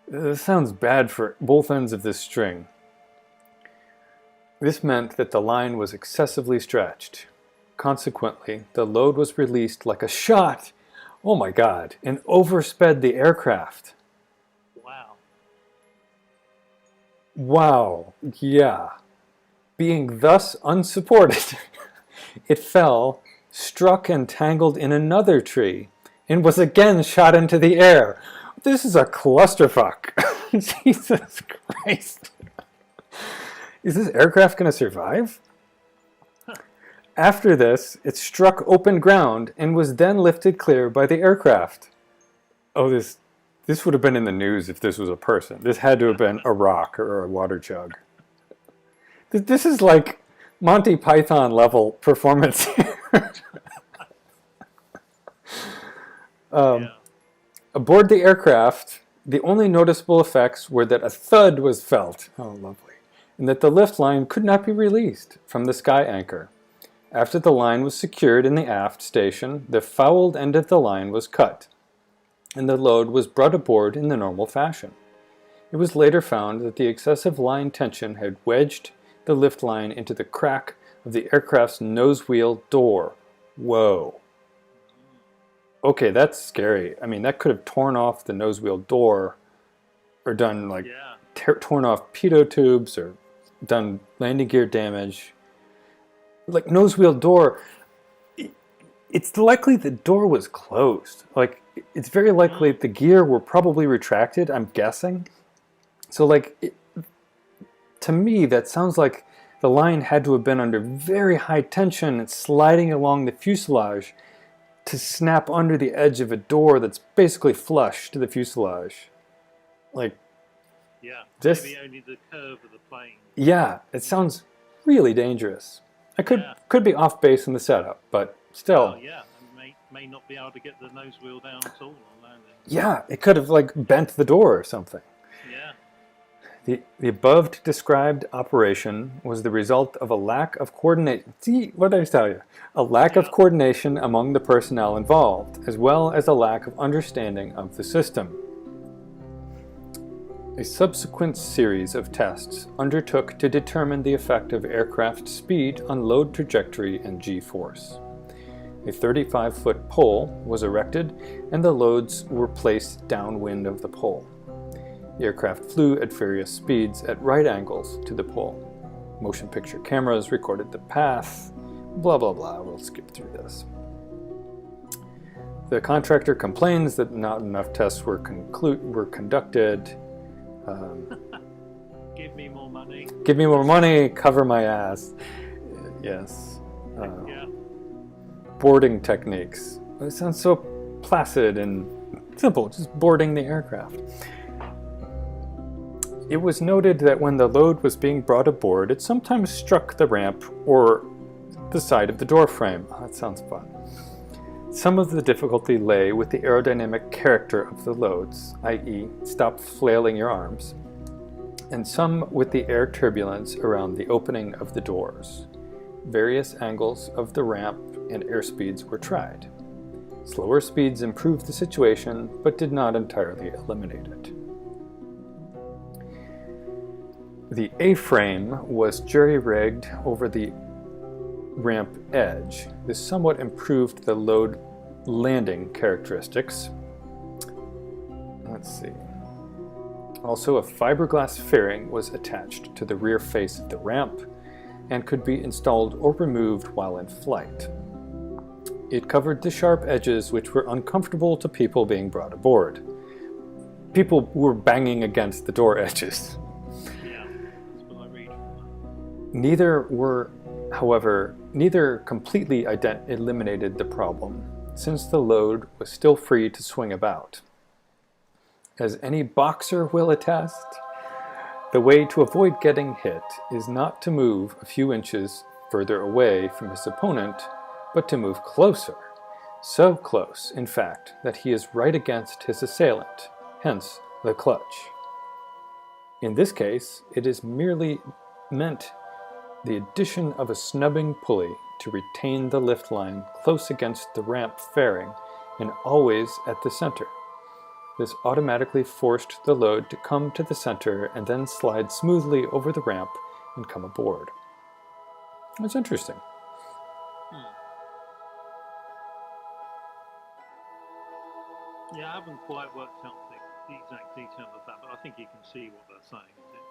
This sounds bad for both ends of this string. This meant that the line was excessively stretched, Consequently, the load was released like a shot, oh my God, and oversped the aircraft. Wow. Wow, yeah. Being thus unsupported, it fell, struck and tangled in another tree, and was again shot into the air. This is a clusterfuck. Jesus Christ. Is this aircraft going to survive? After this, it struck open ground and was then lifted clear by the aircraft. Oh, this would have been in the news if this was a person. This had to have been a rock or a water jug. This is like Monty Python level performance. Yeah. Aboard the aircraft, the only noticeable effects were that a thud was felt, oh lovely, and that the lift line could not be released from the sky anchor. After the line was secured in the aft station, the fouled end of the line was cut, and the load was brought aboard in the normal fashion. It was later found that the excessive line tension had wedged the lift line into the crack of the aircraft's nose wheel door. Whoa. Okay, that's scary. I mean, that could have torn off the nose wheel door, or done like torn off pitot tubes, or done landing gear damage. Like nose wheel door, it's likely the door was closed. Like it's very likely the gear were probably retracted, I'm guessing. So like, to me, that sounds like the line had to have been under very high tension and sliding along the fuselage to snap under the edge of a door that's basically flush to the fuselage. Like, Yeah, this, maybe only the curve of the plane. Yeah, it sounds really dangerous. I could be off base in the setup, but still. Oh, yeah, and may not be able to get the nose wheel down at all on landing. Yeah, it could have like bent the door or something. Yeah. The above described operation was the result of a lack of coordination. See, what did I tell you? A lack of coordination among the personnel involved, as well as a lack of understanding of the system. A subsequent series of tests undertook to determine the effect of aircraft speed on load trajectory and g-force. A 35-foot pole was erected and the loads were placed downwind of the pole. The aircraft flew at various speeds at right angles to the pole. Motion picture cameras recorded the path, blah blah blah. We'll skip through this. The contractor complains that not enough tests were conducted. Give me more money. Give me more money, cover my ass. Yes. Yeah. Boarding techniques. It sounds so placid and simple, just boarding the aircraft. It was noted that when the load was being brought aboard, it sometimes struck the ramp or the side of the door frame. Oh, that sounds fun. Some of the difficulty lay with the aerodynamic character of the loads, i.e., stop flailing your arms, and some with the air turbulence around the opening of the doors. Various angles of the ramp and airspeeds were tried. Slower speeds improved the situation, but did not entirely eliminate it. The A-frame was jerry-rigged over the ramp edge. This somewhat improved the load landing characteristics. Let's see. Also, a fiberglass fairing was attached to the rear face of the ramp and could be installed or removed while in flight. It covered the sharp edges which were uncomfortable to people being brought aboard. People were banging against the door edges. Yeah, that's what I read. Neither completely eliminated the problem, since the load was still free to swing about. As any boxer will attest, the way to avoid getting hit is not to move a few inches further away from his opponent, but to move closer. So close, in fact, that he is right against his assailant, hence the clutch. In this case, it is merely meant the addition of a snubbing pulley to retain the lift line close against the ramp fairing and always at the center. This automatically forced the load to come to the center and then slide smoothly over the ramp and come aboard. That's interesting. Yeah, I haven't quite worked out the exact detail of that, but I think you can see what they're saying. Is it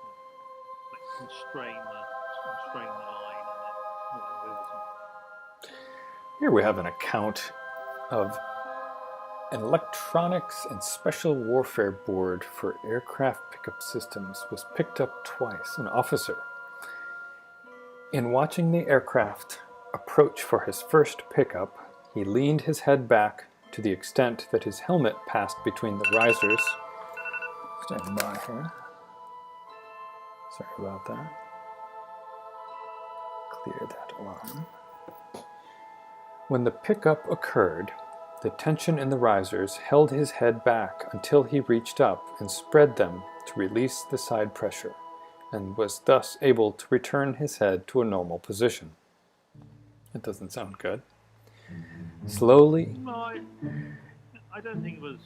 like constrain the line, and it moves. Here we have an account of an electronics and special warfare board for aircraft pickup systems was picked up twice. An officer, in watching the aircraft approach for his first pickup, he leaned his head back to the extent that his helmet passed between the risers. Stand by here. Sorry about that. Clear that alarm. When the pickup occurred, the tension in the risers held his head back until he reached up and spread them to release the side pressure, and was thus able to return his head to a normal position. That doesn't sound good. Slowly. No, I don't think it was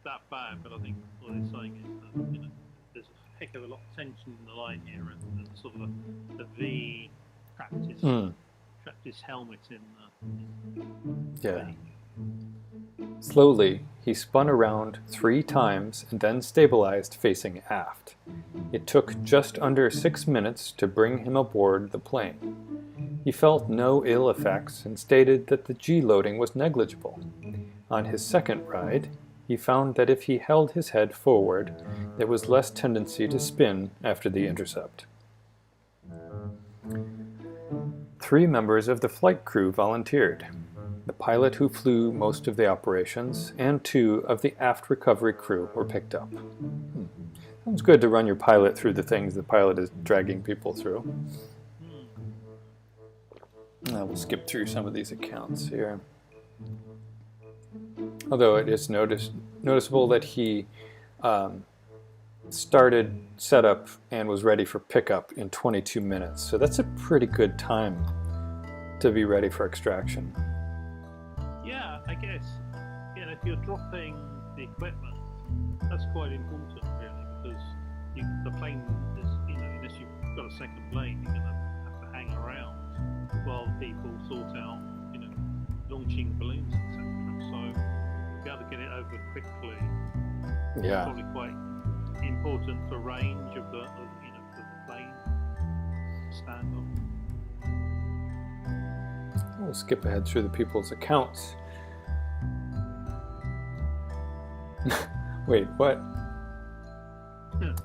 that bad, but I think what they're saying is that there's a heck of a lot of tension in the line here, and sort of the V trapped his helmet in the Yeah. Slowly, he spun around 3 times and then stabilized facing aft. It took just under 6 minutes to bring him aboard the plane. He felt no ill effects and stated that the G-loading was negligible. On his second ride, he found that if he held his head forward, there was less tendency to spin after the intercept. 3 members of the flight crew volunteered. The pilot who flew most of the operations and 2 of the aft recovery crew were picked up. Sounds good to run your pilot through the things the pilot is dragging people through. We'll skip through some of these accounts here. Although it is noticeable that he started setup and was ready for pickup in 22 minutes. So that's a pretty good time to be ready for extraction. Yeah, I guess. If you're dropping the equipment, that's quite important, really, because the plane is, unless you've got a second plane, you're going to have to hang around while people sort out, launching balloons, etc. So, to be able to get it over quickly, Yeah. probably quite important for range of the plane stand on. We'll skip ahead through the people's accounts. Wait, what?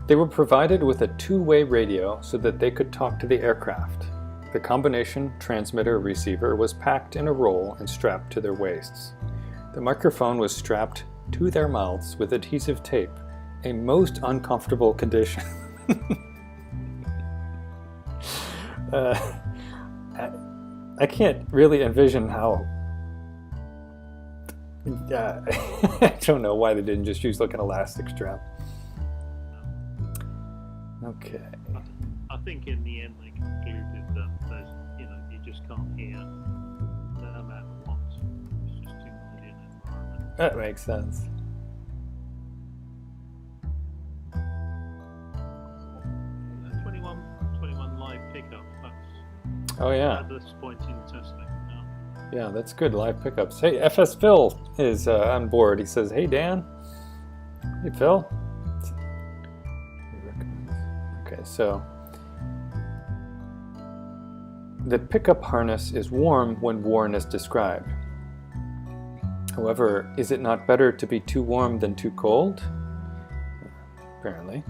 They were provided with a 2-way radio so that they could talk to the aircraft. The combination transmitter-receiver was packed in a roll and strapped to their waists. The microphone was strapped to their mouths with adhesive tape, a most uncomfortable condition. I can't really envision how. I don't know why they didn't just use like an elastic strap. Okay. I think in the end they concluded that there's, you just can't hear no matter what. It's just too noisy an environment. That makes sense. Uh, 21 live pickups. That's Oh yeah. at this point in testing. Yeah, that's good. Live pickups. Hey, FS Phil is on board. He says, "Hey Dan." Hey Phil. Okay, so the pickup harness is warm when worn as described. However, is it not better to be too warm than too cold? Apparently.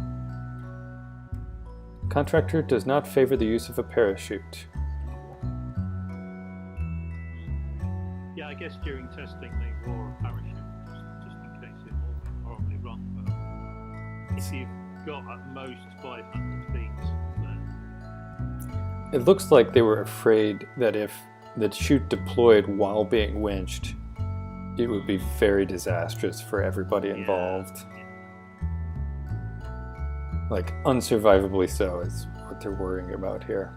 Contractor does not favor the use of a parachute. Yeah, I guess during testing they wore a parachute just in case it all went horribly wrong. But if you've got at most 500 feet, then It looks like they were afraid that if the chute deployed while being winched, it would be very disastrous for everybody involved. Like, unsurvivably so is what they're worrying about here.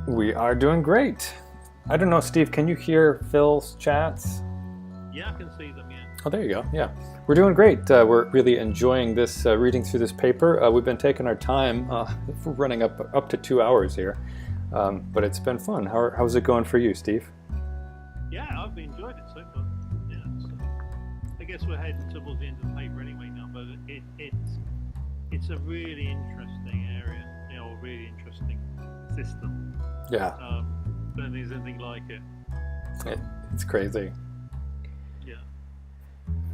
We are doing great. I don't know, Steve, can you hear Phil's chats? Yeah, I can see them, yeah. Oh, there you go. Yeah, we're doing great. We're really enjoying this, reading through this paper. We've been taking our time. We're running up to 2 hours here. But it's been fun. How's it going for you, Steve? Yeah, I've enjoyed it so far. Yeah, so I guess we're heading towards the end of the paper anyway now, but it's a really interesting area, a really interesting system. Yeah. Don't think there's anything like it. It's crazy. Yeah.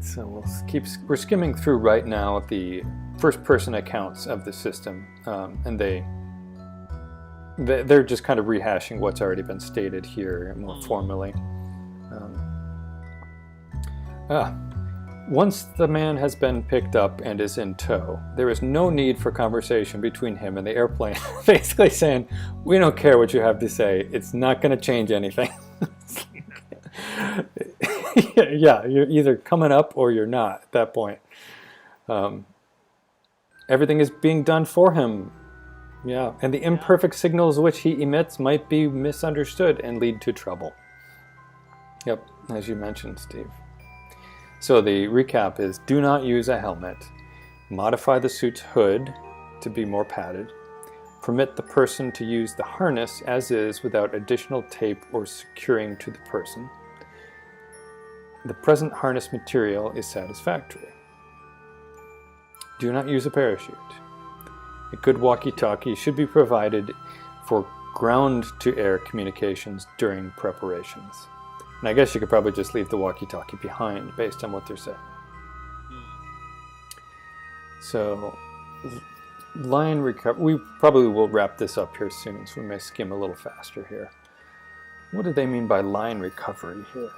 So we're skimming through right now the first-person accounts of the system, and they're just kind of rehashing what's already been stated here more formally. Once the man has been picked up and is in tow, there is no need for conversation between him and the airplane. Basically saying, we don't care what you have to say. It's not going to change anything. Yeah, you're either coming up or you're not at that point. Everything is being done for him. Yeah, and the imperfect signals which he emits might be misunderstood and lead to trouble. Yep, as you mentioned, Steve. So the recap is: do not use a helmet, modify the suit's hood to be more padded, permit the person to use the harness as is without additional tape or securing to the person. The present harness material is satisfactory. Do not use a parachute. A good walkie-talkie should be provided for ground-to-air communications during preparations. And I guess you could probably just leave the walkie-talkie behind based on what they're saying. So, line recovery. We probably will wrap this up here soon, so we may skim a little faster here. What do they mean by line recovery here?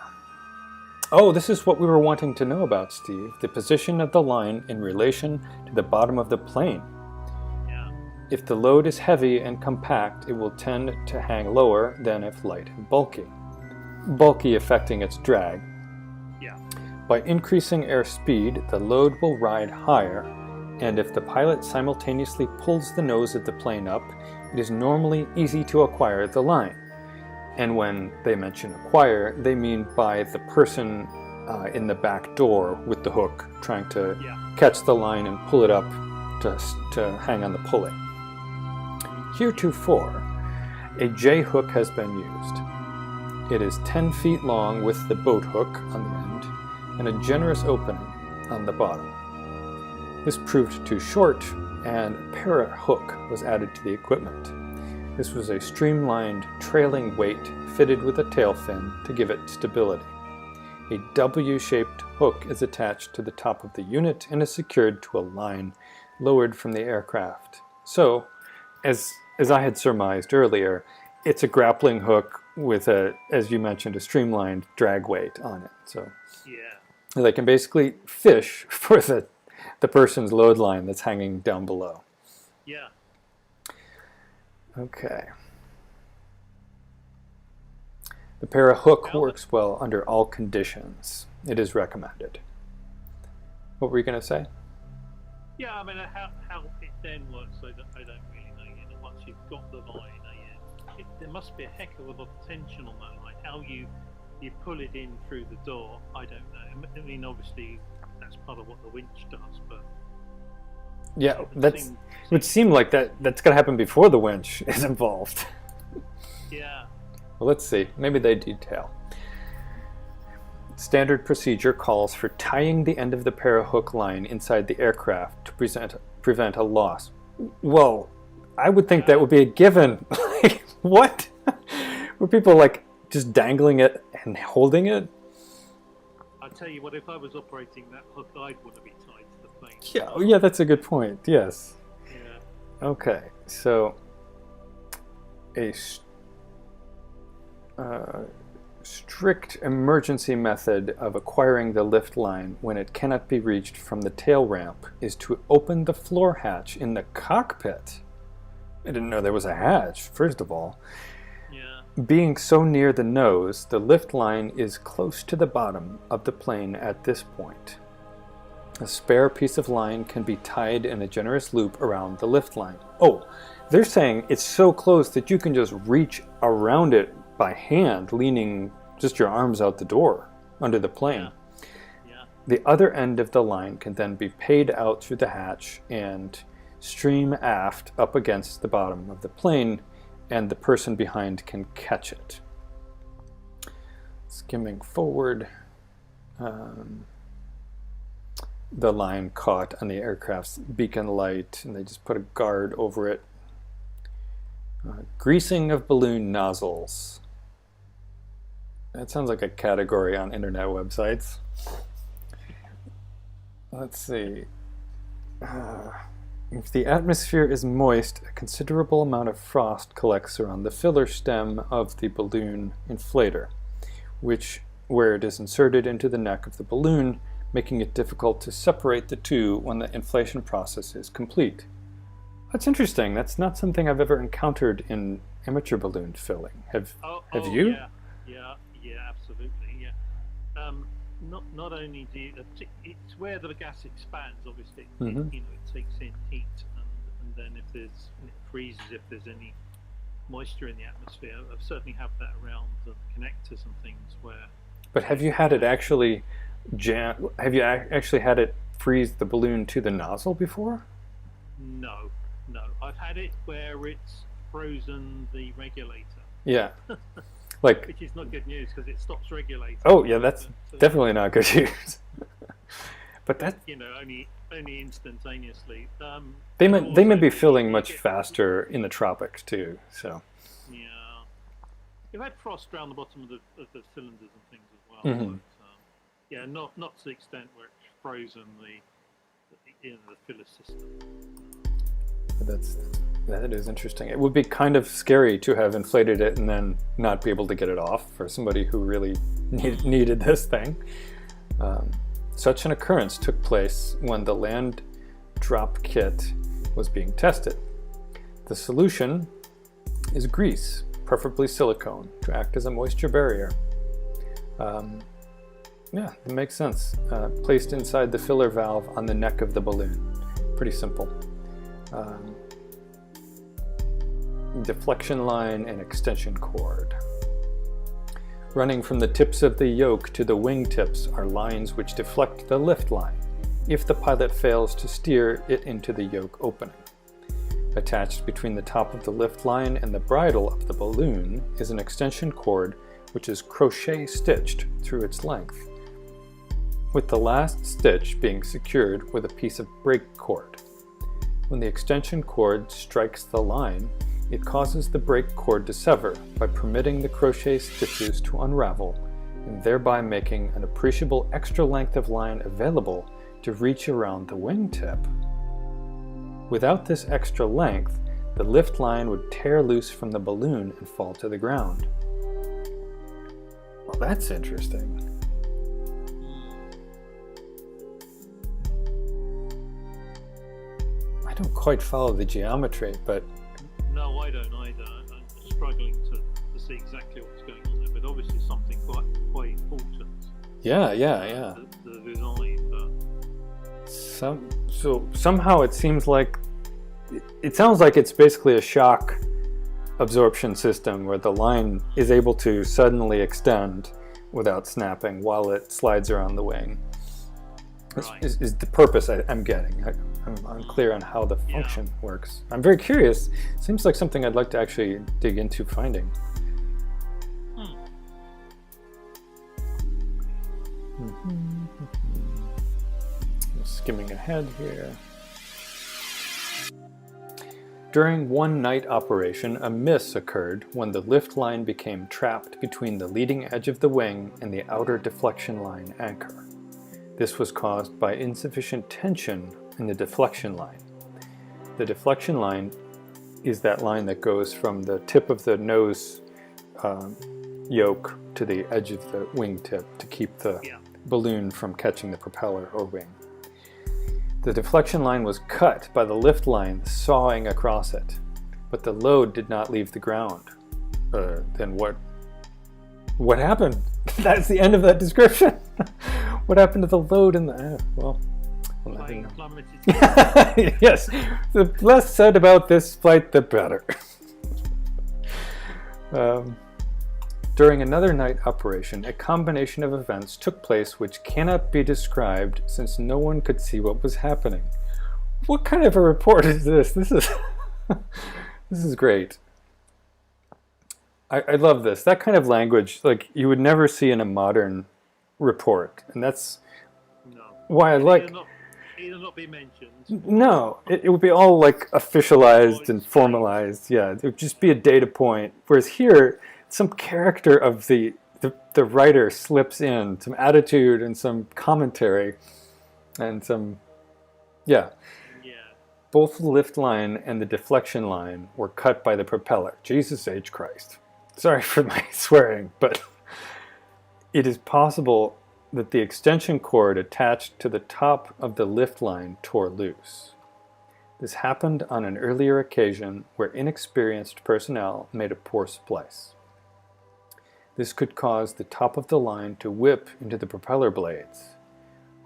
Oh, this is what we were wanting to know about, Steve. The position of the line in relation to the bottom of the plane. Yeah. If the load is heavy and compact, it will tend to hang lower than if light and bulky. Bulky affecting its drag. Yeah. By increasing airspeed, the load will ride higher, and if the pilot simultaneously pulls the nose of the plane up, it is normally easy to acquire the line. And when they mention acquire, they mean by the person in the back door with the hook trying to catch the line and pull it up to hang on the pulley. Heretofore, a J hook has been used. It is 10 feet long with the boat hook on the end and a generous opening on the bottom. This proved too short, and a para hook was added to the equipment. This was a streamlined trailing weight fitted with a tail fin to give it stability. A W-shaped hook is attached to the top of the unit and is secured to a line lowered from the aircraft. So, as I had surmised earlier, it's a grappling hook with as you mentioned, a streamlined drag weight on it. So they can basically fish for the person's load line that's hanging down below. Yeah. Okay. The para hook works well under all conditions. It is recommended. What were you going to say? Yeah, I mean, how it then works, I don't really know. Once you've got the line, there must be a heck of a lot of tension on that line. How you pull it in through the door, I don't know. I mean, obviously, that's part of what the winch does, but... Yeah, it would seem like that's going to happen before the winch is involved. Yeah. Well, let's see. Maybe they detail. Standard procedure calls for tying the end of the para hook line inside the aircraft to prevent a loss. Well, I would think that would be a given. Like, what? Were people just dangling it and holding it? I'll tell you what, if I was operating that hook, I'd want to be tied to the plane. Yeah, that's a good point. Yes. Yeah. Okay, so a strict emergency method of acquiring the lift line when it cannot be reached from the tail ramp is to open the floor hatch in the cockpit. I didn't know there was a hatch, first of all. Yeah. Being so near the nose, the lift line is close to the bottom of the plane at this point. A spare piece of line can be tied in a generous loop around the lift line. Oh, they're saying it's so close that you can just reach around it by hand, leaning just your arms out the door under the plane. Yeah. The other end of the line can then be paid out through the hatch and stream aft up against the bottom of the plane and the person behind can catch it. Skimming forward, the line caught on the aircraft's beacon light, and they just put a guard over it. Greasing of balloon nozzles. That sounds like a category on internet websites. Let's see. If the atmosphere is moist, a considerable amount of frost collects around the filler stem of the balloon inflator, where it is inserted into the neck of the balloon, making it difficult to separate the two when the inflation process is complete. That's interesting. That's not something I've ever encountered in amateur balloon filling. Have you? Yeah, absolutely. Yeah. Not only do you, it's where the gas expands. Obviously, Mm-hmm. it takes in heat, and then it freezes if there's any moisture in the atmosphere. I've certainly had that around the connectors and things where. But have you had it actually have you actually had it freeze the balloon to the nozzle before? No. I've had it where it's frozen the regulator. Yeah. Like, which is not good news because it stops regulating. oh yeah, that's definitely not good news. But that, only instantaneously. they may be filling much faster in the tropics too. So yeah, you've had frost around the bottom of the cylinders and things as well. Mhm. But, yeah, not to the extent where it's frozen the filler system. that is interesting. It would be kind of scary to have inflated it and then not be able to get it off for somebody who really needed this thing. Such an occurrence took place when the land drop kit was being tested. The solution is grease, preferably silicone, to act as a moisture barrier. Yeah, it makes sense. Placed inside the filler valve on the neck of the balloon. Pretty simple. Deflection line and extension cord. Running from the tips of the yoke to the wing tips are lines which deflect the lift line if the pilot fails to steer it into the yoke opening. Attached between the top of the lift line and the bridle of the balloon is an extension cord which is crochet stitched through its length, with the last stitch being secured with a piece of brake cord. When the extension cord strikes the line, it causes the brake cord to sever by permitting the crochet stitches to unravel and thereby making an appreciable extra length of line available to reach around the wingtip. Without this extra length, the lift line would tear loose from the balloon and fall to the ground. Well, that's interesting. I don't quite follow the geometry, but No, I don't either. I'm struggling to see exactly what's going on there, but obviously something quite important. yeah. The design, but So somehow it seems like it sounds like it's basically a shock absorption system where the line is able to suddenly extend without snapping while it slides around the wing. Right. Is the purpose I'm getting. I'm unclear on how the function works. I'm very curious. Seems like something I'd like to actually dig into finding. Skimming ahead here. During one night operation, a miss occurred when the lift line became trapped between the leading edge of the wing and the outer deflection line anchor. This was caused by insufficient tension in the deflection line. The deflection line is that line that goes from the tip of the nose yoke to the edge of the wing tip to keep the balloon from catching the propeller or wing. The deflection line was cut by the lift line sawing across it, but the load did not leave the ground. Then what happened? That's the end of that description. What happened to the load in the... well, I don't know. plummeted. Yes, the less said about this flight, the better. During another night operation, a combination of events took place which cannot be described since no one could see what was happening. What kind of a report is this? This is great. I love this. That kind of language, like you would never see in a modern report, and that's No, why I like. either not be mentioned No, it would be all like or officialized and explained. formalized. Yeah, it would just be a data point. Whereas here, some character of the writer slips in, some attitude and some commentary and some, yeah. Yeah, Both the lift line and the deflection line were cut by the propeller. Jesus H. Christ. Sorry for my swearing, but it is possible that the extension cord attached to the top of the lift line tore loose. This happened on an earlier occasion where inexperienced personnel made a poor splice. This could cause the top of the line to whip into the propeller blades.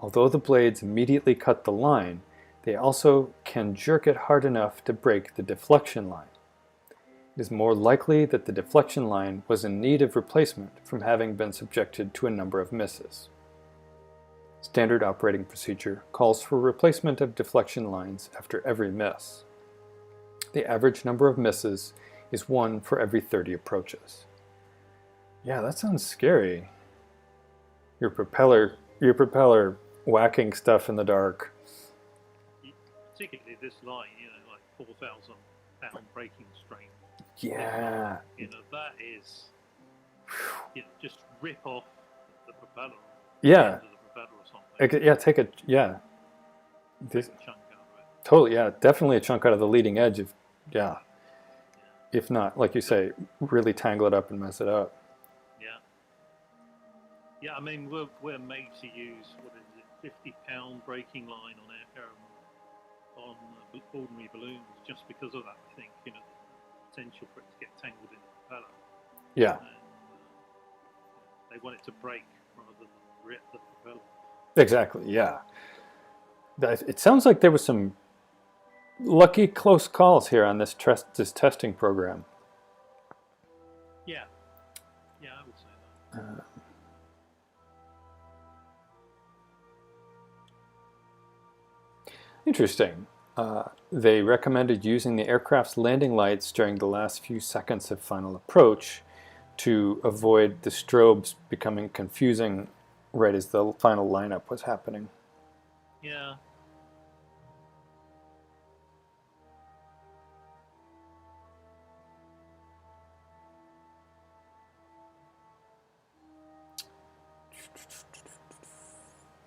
Although the blades immediately cut the line, they also can jerk it hard enough to break the deflection line. It is more likely that the deflection line was in need of replacement from having been subjected to a number of misses. Standard operating procedure calls for replacement of deflection lines after every miss. The average number of misses is 1 for every 30 approaches. Yeah, that sounds scary. Your propeller whacking stuff in the dark. particularly this line, like 4,000 pound braking strain. Yeah. That is, just rip off the propeller. Yeah. The propeller or something. Yeah, take a this Chunk out of it. totally, yeah, definitely a chunk out of the leading edge if not, like you say, really tangle it up and mess it up. Yeah, I mean, we're made to use, what is it, 50-pound braking line on ordinary balloons just because of that. I think, the potential for it to get tangled in the propeller. Yeah. And they want it to break rather than rip the propeller. Exactly, yeah. It sounds like there was some lucky close calls here on this testing program. Yeah, I would say that. Interesting. They recommended using the aircraft's landing lights during the last few seconds of final approach to avoid the strobes becoming confusing right as the final lineup was happening. Yeah.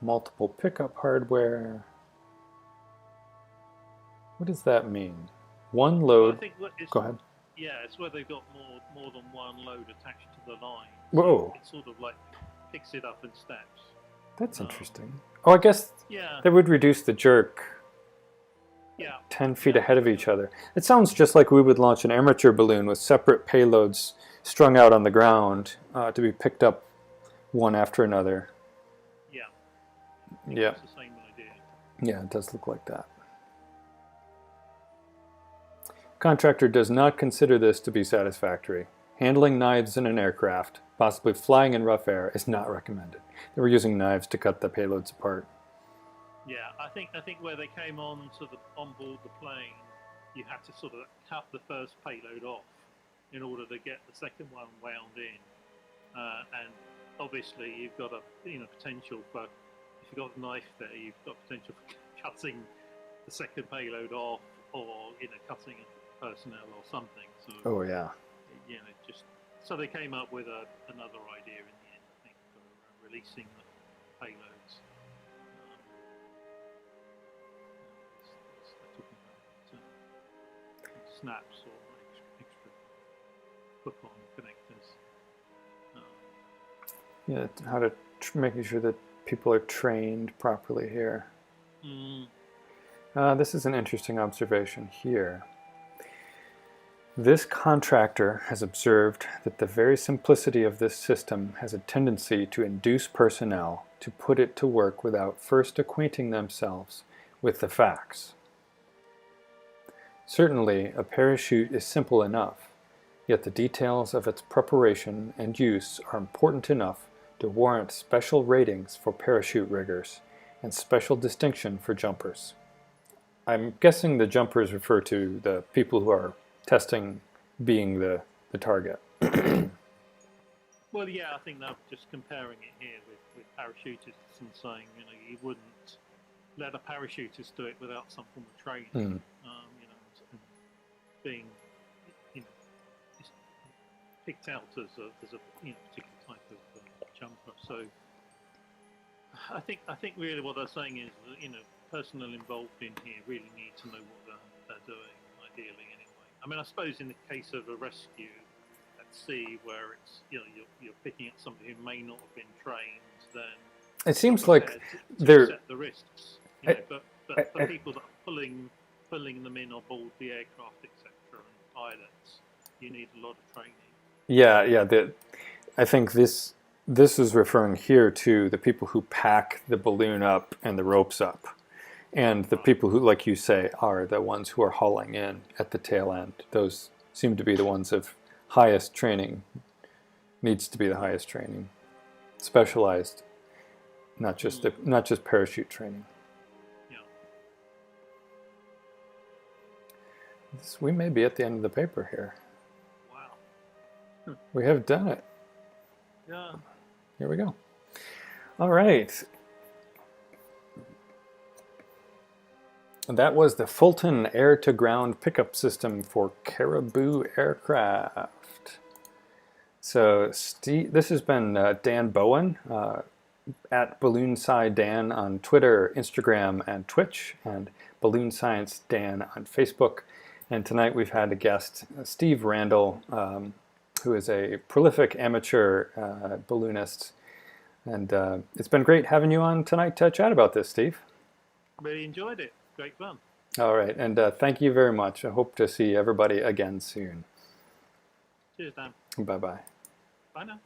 Multiple pickup hardware. What does that mean? One load. Well, go ahead. Yeah, it's where they've got more than one load attached to the line. So whoa. It sort of like picks it up in steps. That's interesting. Oh, I guess they would reduce the jerk 10 feet ahead of each other. It sounds just like we would launch an amateur balloon with separate payloads strung out on the ground to be picked up one after another. Yeah. It's the same idea. Yeah, it does look like that. Contractor does not consider this to be satisfactory. Handling knives in an aircraft, possibly flying in rough air, is not recommended. They were using knives to cut the payloads apart. Yeah, I think where they came on board the plane, you had to sort of cut the first payload off in order to get the second one wound in, and obviously you've got a potential for, if you've got a knife there, you've got potential for cutting the second payload off, or cutting personnel or something. So so they came up with another idea in the end, I think, for releasing the payloads. Snaps or extra hook-on connectors. How to making sure that people are trained properly here. This is an interesting observation here. This contractor has observed that the very simplicity of this system has a tendency to induce personnel to put it to work without first acquainting themselves with the facts. Certainly, a parachute is simple enough, yet the details of its preparation and use are important enough to warrant special ratings for parachute riggers and special distinction for jumpers. I'm guessing the jumpers refer to the people who are testing being the target. Well, yeah, I think they're just comparing it here with parachutists and saying, you wouldn't let a parachutist do it without some form of training, Mm. And being, just picked out as a particular type of jumper. So I think really what they're saying is that, personnel involved in here really need to know what they're doing, ideally anyway. I mean, I suppose in the case of a rescue at sea, where it's you're picking up somebody who may not have been trained, then It seems like to they're. accept the risks. But for people that are pulling them in on board the aircraft, etc., and pilots, you need a lot of training. Yeah. I think this is referring here to the people who pack the balloon up and the ropes up, and the people who, like you say, are the ones who are hauling in at the tail end. Those seem to be the ones of highest training. Needs to be the highest training, specialized, not just parachute training. Yeah. We may be at the end of the paper here. Wow. We have done it. Yeah. Here we go. All right. That was the Fulton air-to-ground pickup system for Caribou aircraft. So this has been Dan Bowen at Balloonsci Dan on Twitter, Instagram, and Twitch, and Balloon Science Dan on Facebook. And tonight we've had a guest, Steve Randall, who is a prolific amateur balloonist. And it's been great having you on tonight to chat about this, Steve. Really enjoyed it. Great fun. All right, and thank you very much. I hope to see everybody again soon. Cheers, Dan. Bye-bye. Bye now.